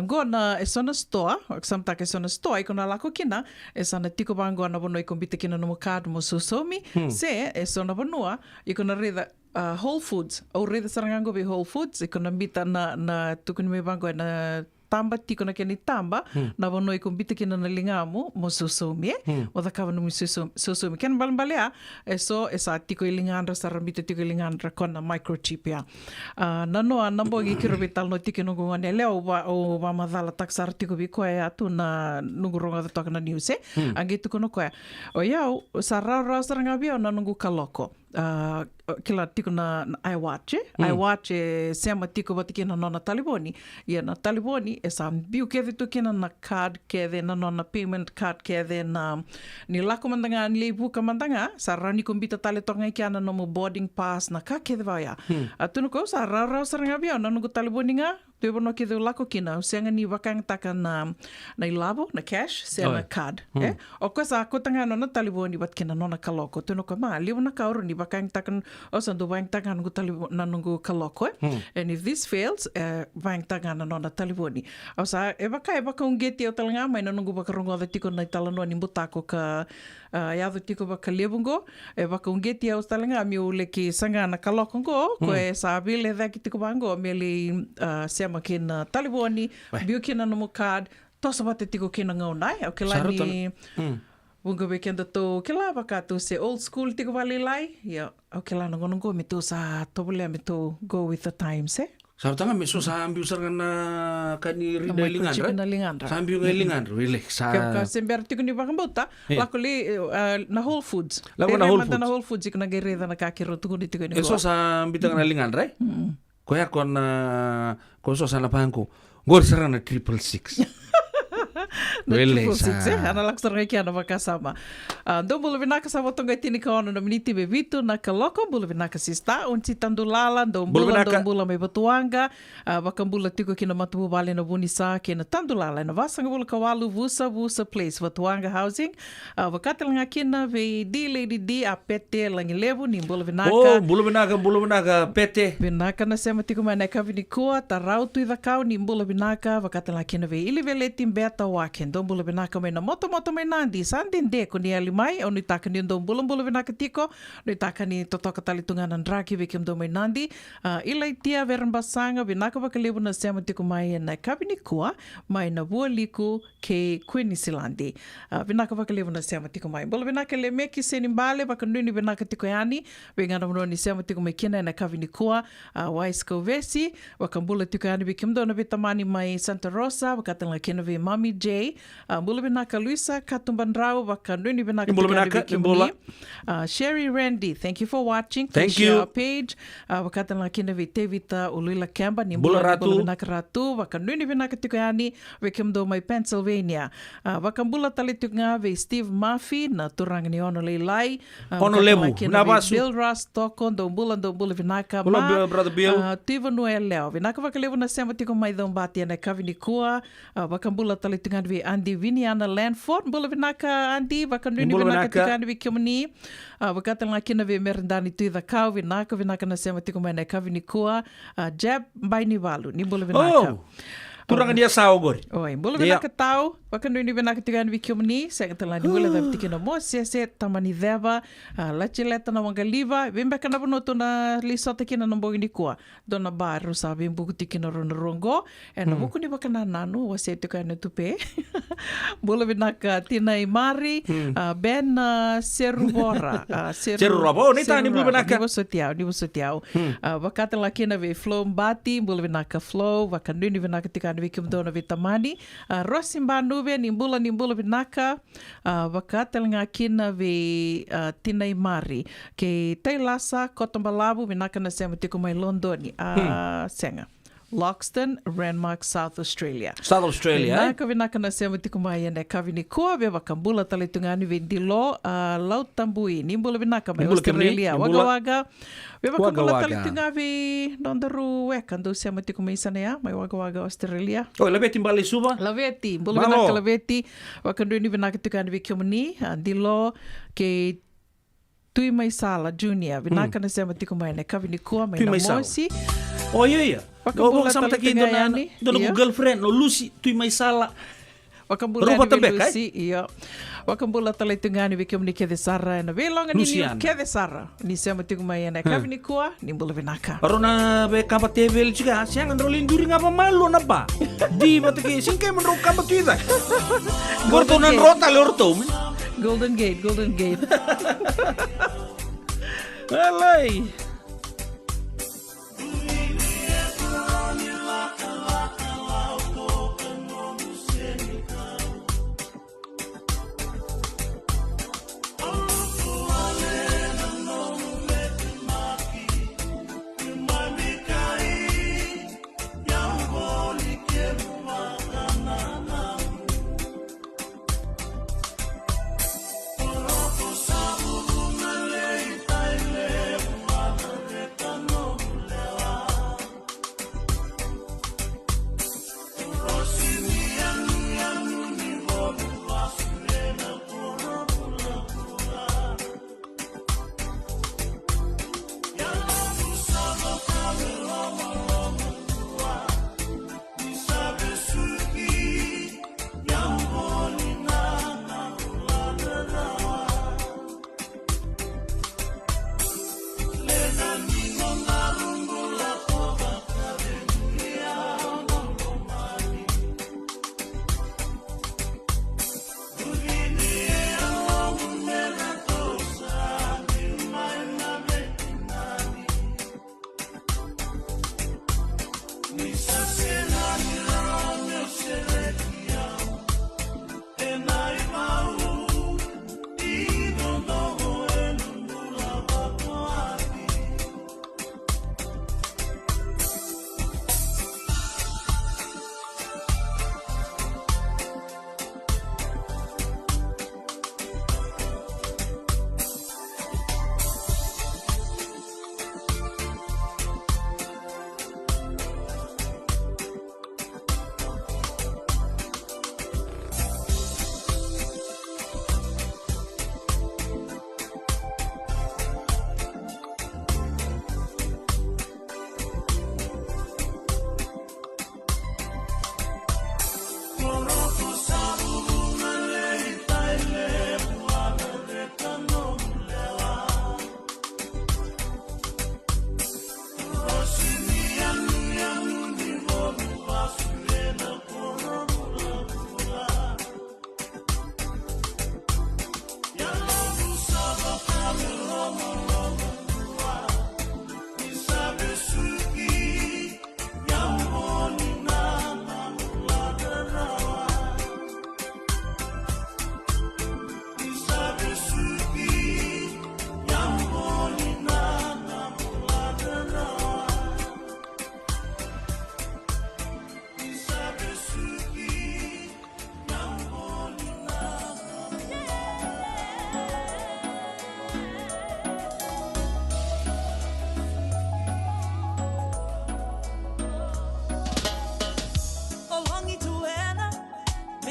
ngona esona store kasama taka esona store ikona lako kina esana tiko bango na bono ikombita kina no card mo susomi se esona bonua ikona reda Whole Foods au reda sarangango be Whole Foods ikona bita na tukuni me bango na tamba tiko na keni tamba na vanoi kumbita kina na lingamu mo susumi o da kawa numi susumi ken balbalea so esa tiko i lingandra sarambita tiko i lingandra kona microchip ya na noa nambo gi kirobital no tiko nungu ngane leo o wa madala taksar tiko bi koe atu na nungu ronga da toka na news angi tuko no koe o iau sa rau saranga bia na nungu kaloko kila tiko na aiwache aiwache sema tiko watiki na nona taliboni ia na taliboni e sa biu kede tu kina na card kede na nona payment card kede na ni lako mandanga ni buka mandanga sa rani kumbita tale tonga i kiana no mo boarding pass na ka kede vaya atunu ko sa rau saranga bia na nungu taliboni nga tu bono kede lako kina usenga ni wakang taka na ilabo na cash se na card o ko sa ko tanga no na taliboni wat kina nona kaloko tunu ko ma liu na kauru ni wakang taka osa do vang taka nungu taliboni na nungu kaloko and if this fails vang taka na nona taliboni osa e waka ungeti o talanga mai na nungu waka rongo da tiko na talanoa ni mutako ka iado tiko waka lebungo e waka ungeti o talanga mi ule ki sanga na kaloko ngo ko e sa bile da ki tiko bango me li sema kina taliboni biu kina no card tosa bate tiko kina ngaunai o kila ni bunga weekend to kila baka to se old school tiko vali lai ya o kila ngongo me to sa tobule me to go with the times Sarutanga me so sa ambiu sarana kani rida lingandra. Sa ambiu lingandra wile sa ka sember tiko ni bakambota lakoli na Whole Foods. Lako na Whole Foods. Na Whole Foods ikna gereda na kakiro tuko ni tiko ni. So sa ambiu na lingandra ko ya ko so sa na pangko. Gor sarana 666. Wele sa ana laksar ngai kiana makasama do bulu vinaka sa votonga tini ka ono na miniti be vitu na kaloko bulu vinaka sista unti tandulala do bula me batuanga bakambula tiko kina matu vale na bunisa kina tandulala na vasanga bulu kawalu vusa place batuanga housing vakatelanga kina ve di lady di apete langi levu ni bulu vinaka pete vinaka na sema tiko mana kavini kua tarau tu idakau ni bulu vinaka vakatelanga kina ve ili vele timbeta waken don bulu vinaka mai na moto mai nandi sandin de ko ni alimai o ni taka ni don bulu vinaka tiko ni taka ni totoka talitunga na draki vekem do mai nandi ilai tia verambasanga vinaka vakalevu na sema tiko mai na kabini kua mai na vualiku ke Queensland vinaka vakalevu na sema tiko mai bulu vinaka le meki senimbale vakanuni vinaka tiko yani vengana mno ni sema tiko mai kina na kabini kua waisko vesi vakambula tiko yani vekem do na vitamani mai Santa Rosa vakatanga kina ve Mami J bulu vinaka Luisa Katumbandrau vakanuni vinaka tiko Sherry Randy, thank you for watching. Thank you. Our page. Wakatanga kina ve Tevita Uluila Kamba ni Bula vinaka ratu vakanuni vinaka tiko yani vekemdo mai Pennsylvania. Vakambula talitunga ve Steve Murphy na turang ni ono leilai. Ono lebu na basu. Bill Ross toko do bula vinaka ma. Brother Bill. Tiva Noel leo. Vinaka vakalevu na sema tiko mai dombati na kavini kua. Vakambula talitunga ve Andy Viniana Lanford. Bula vinaka Andy vakanuni vinaka tiko yani vekemni. Wakatanga kina ve merendani tuida kau vinaka na sema tiko mai na kavini kua. Jab baini walu ni bula vinaka. Turanga dia sao gori. Oi, bula vinaka tau. Wakanuni vinaka tiko yani vekemni. Segatala ni wala da tikina mo se tamani deva. Lachileta na wangaliva. Vimbeka na bonoto na lisota kina na mbogini kua. Dona baru sa vimbuku tikina rongo. Na buku ni bakana nanu wase tiko yani tupe. Bula vinaka Tina Imari. Ben Serubora. Serubora. Ni tani bula vinaka. Nivo sotiao. Wakatala kina ve Flow Mbati. Bula vinaka Flow. Wakanuni vinaka tiko yani vekemdona vitamani. Rosimbanu ni mbula vinaka wakatelanga kina ve Tina Imari ke Tailasa Kotombalabu vinaka na sema tiko mai Londoni senga Loxton, Renmark, South Australia. Vinaka na sema tiko mai ne kavini kua ve wakambula talitungani ve Dilo Lautambui ni mbula vinaka mai Australia wagawaga ve wakambula talitunga ve nondaru wekando sema tiko mai sanaya mai wagawaga Australia. Oh, laveti mbali suba? Laveti, mbula vinaka laveti wakanduni vinaka tukani ve kiomani Dilo ke Tui Mai Sala Junior vinaka na sema tiko mai ne kavini kua mai na mosi. Oh iya. Wakambula sama taki dona girlfriend no Lucy Tui Mai Sala. Wakambula Rupa ni tambek, Lucy, iyo. Wakambula talai tungani wiki mni kede Sara na velonga ni Luciana. kede Sara. Ni sema tiku mai na kavini kuwa ni mbula vinaka. Arona be kapa tebel juga siang rolin duri ngapa malu na ba? Di batake singke menro kapa tuida. Gortonan rota lorto. Golden Gate, Golden Gate. Alai.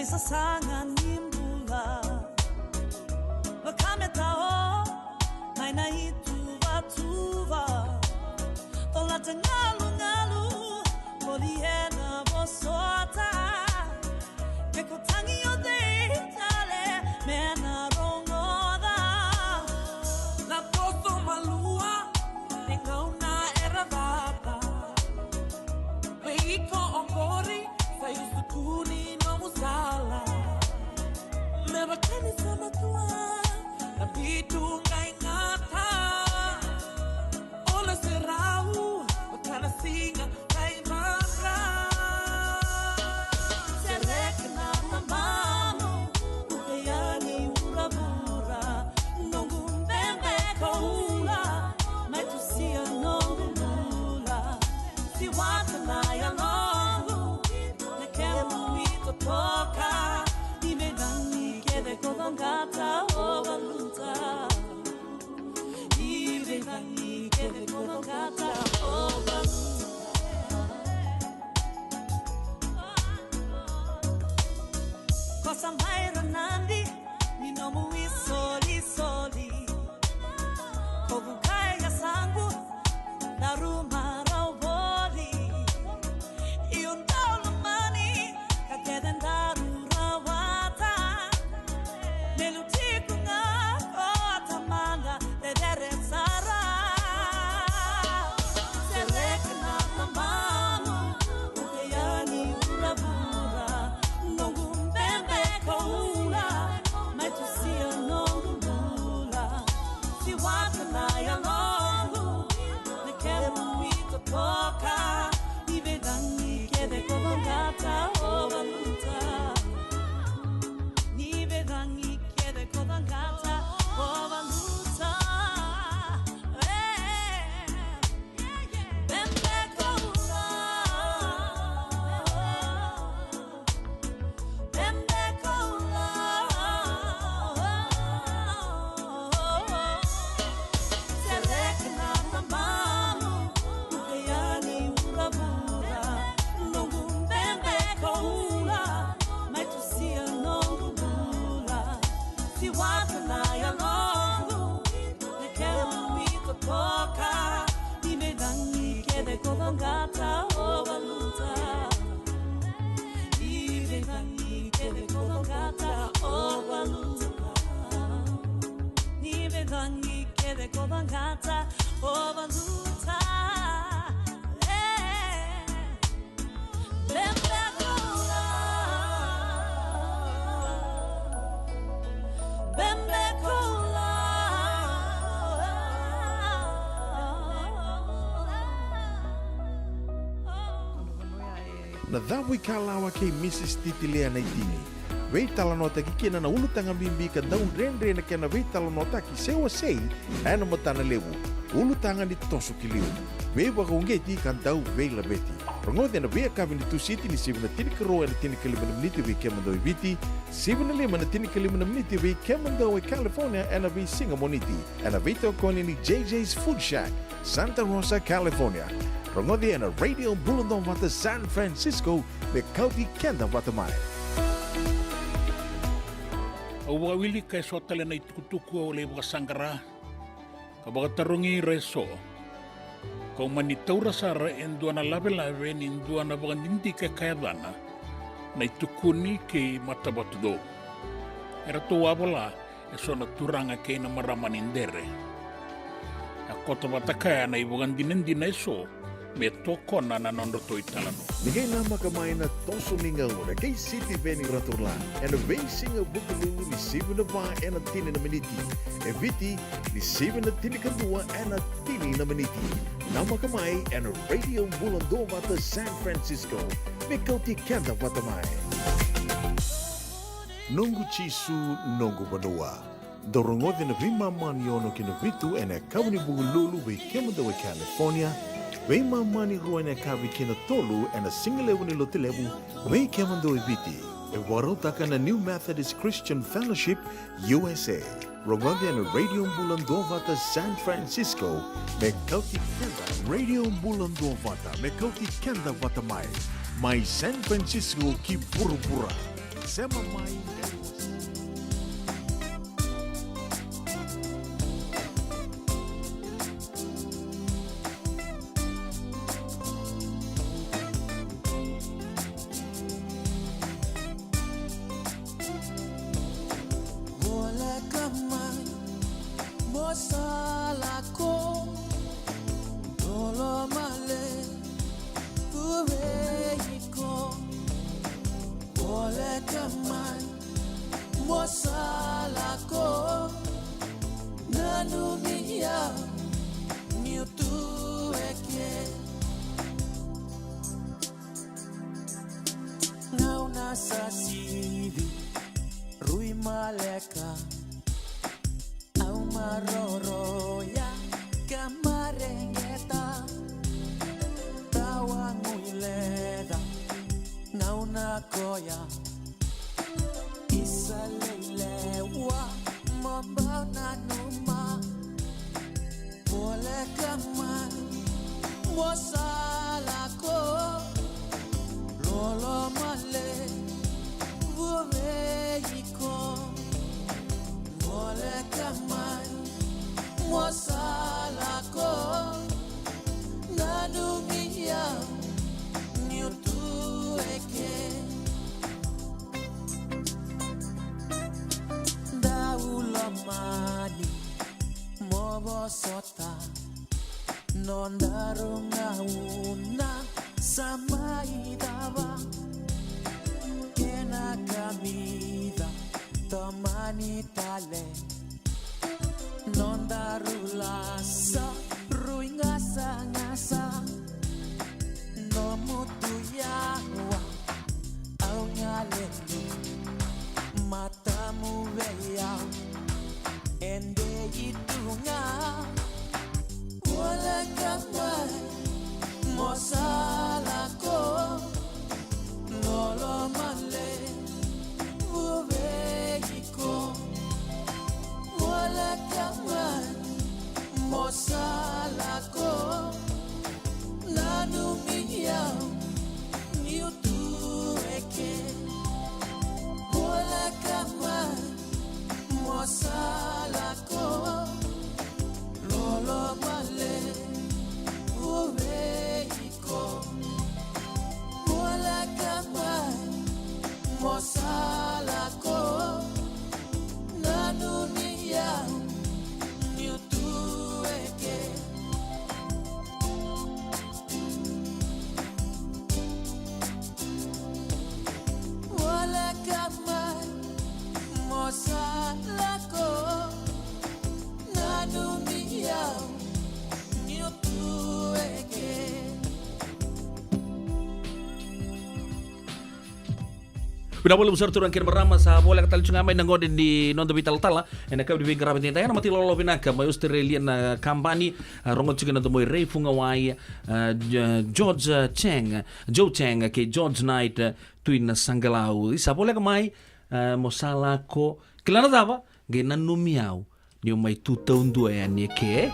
Sesangan nimbula Wakame tao Maina itu batuva Tola tengalu-ngalu Moliena bosota Keko tangi o deitale Mena rongoda La posto malua Engau na eravata Meiko ongori Sayu sukuni no musala Mebakani sama tua Tapi tungai ngata Ola serau Bakana singa Kai mara Serekna mamamu Ukayani urabura Nungu mbembe kaula Maitusia nungu lula Siwata na ya longu Nekemu mito toka Dime gani kede kodongata o valuta na dhawi kalawa ke Mrs. Titilea na itini. Wei talanota ki kena na ulu tanga bimbi ka daun rendre na kena wei talanota ki sewa sei ana matana lewu. Ulu tanga ni tosu ki liu. Wei waka ungeti kan dau wei la beti. Rongode na wei kavi ni tu siti ni sivu na tini karo na tini kalima na miniti wei kemando i viti. Sivu na lima na tini kalima na miniti wei kemando i California ana wei singa moniti. Ana wei tau koni ni JJ's Food Shack, Santa Rosa, California. Rongode na Radio Bulundong Wata San Francisco me kauti kenda wata mai. Au wawili kai sotale na itukutuku o le waka sangara. Ka baka tarungi reso. Kau manitaura sara en duana lave ni duana baka ninti ke kayadana. Na itukuni ke matabatudo. Era to wabala e sona turanga ke na maramanindere. A kota watakaya na iwagan dinendina eso. Me toko na nanondo to italano. Nigay nama kamay na toso ningaw na kay City Veni Raturlan and a racing of Bukalu ni Sibu na ba and a tini na maniti. E viti ni Sibu na tini kadua and a tini na maniti. Nama kamay and a Radio Bulando Wata San Francisco. Mikaw ti kanda watamay. Nungu chisu nungu banua. Dorongode na vimaman yono kinavitu and a kawni bugululu we kemadawa California. Wei mamani ruana kavi kina tolu and a single level lotilebu, wei kemando eviti, e warotaka na New Methodist Christian Fellowship, USA. Rongode na Radio Bulandovata San Francisco, me kauti kenda. Radio Bulandovata, me kauti kenda watamai. Mai San Francisco ki burubura. Sema mai Pinapula besar turang kir berama sa bola katal cungamay nangodin di non vital tala ena kab di bingkar rabit tayana mati lolo pinaka may Australian company rongot chicken to moy rei fungawai George Cheng Joe Cheng ke George Knight tuin sanggalau isa bola kamay mosala ko kilana dava genan numiau ni mai tutun dua ani ke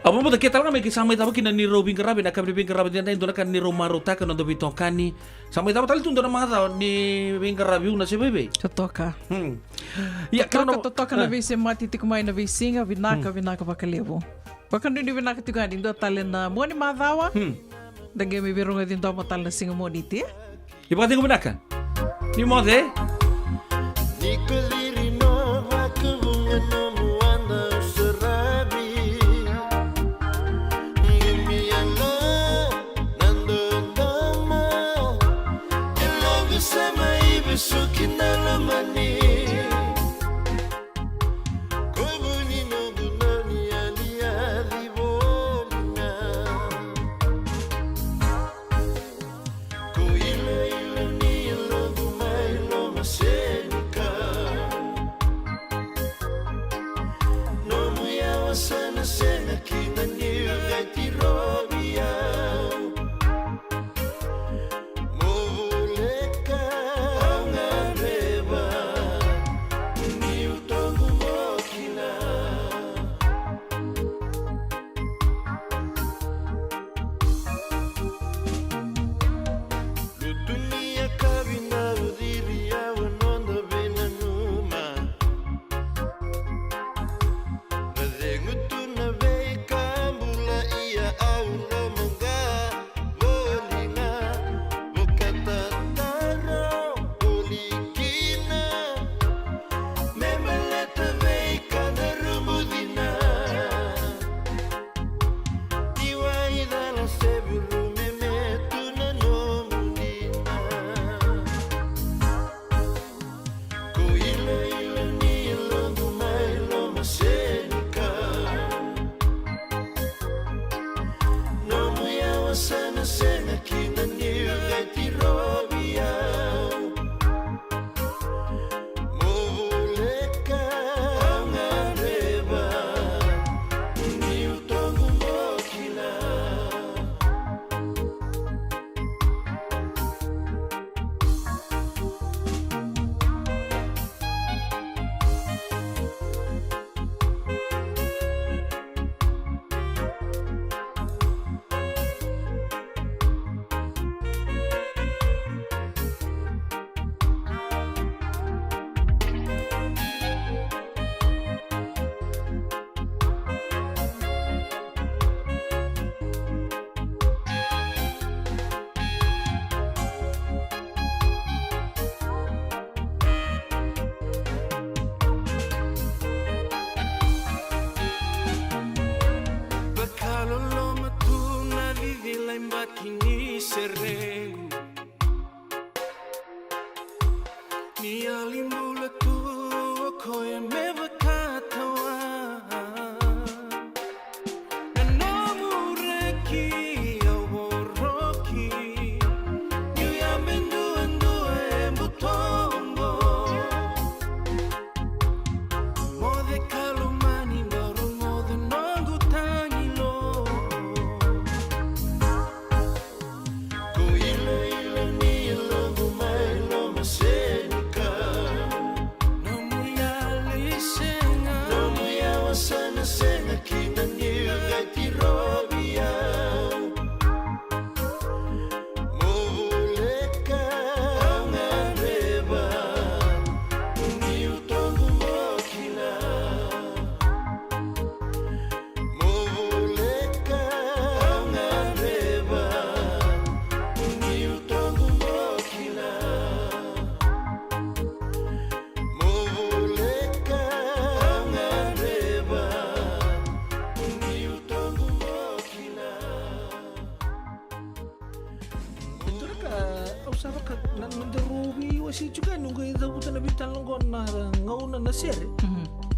apa mo kita lang may kisama itaw kina ni Robin Karabi na kabri Robin Karabi din doon kan ni Romaro ta kan do bitokani sama itaw tal tundo na mga tao ni Robin Karabi na si bebe Totoka. ya Kalau totoka na visi mati tikumay na visinga vinaka pakalibo. Pakan ni vinaka tiga din do talen na mo ni madawa. Dagay may biro nga din do mo tal na singa mo diti. Iba ko binaka. Ni mo de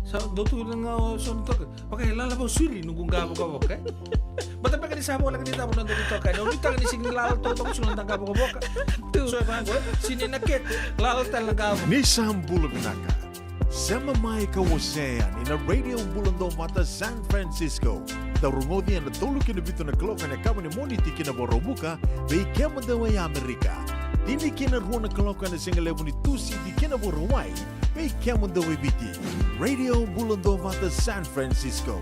Sa dotu nga son to. Pakai lala ba suri nunggung gabo ka boka. Bata pa kanisa mo lang kanita mo nandito to kay. No nita ni sing lala to to sunod ang gabo ka boka. So ba go sini nakit lala tal gabo. Nissan Bulabinaka. Sama mai kawasean in a radio bulando mata San Francisco. Tarungodi na tolu kina bito na kloka na kama ni moniti kina borobuka bei kema dawa ya Amerika. Dini kina ruona kloka na singalebu ni tusi di kina borowai bei kema dawa biti. Radio bulando mata San Francisco.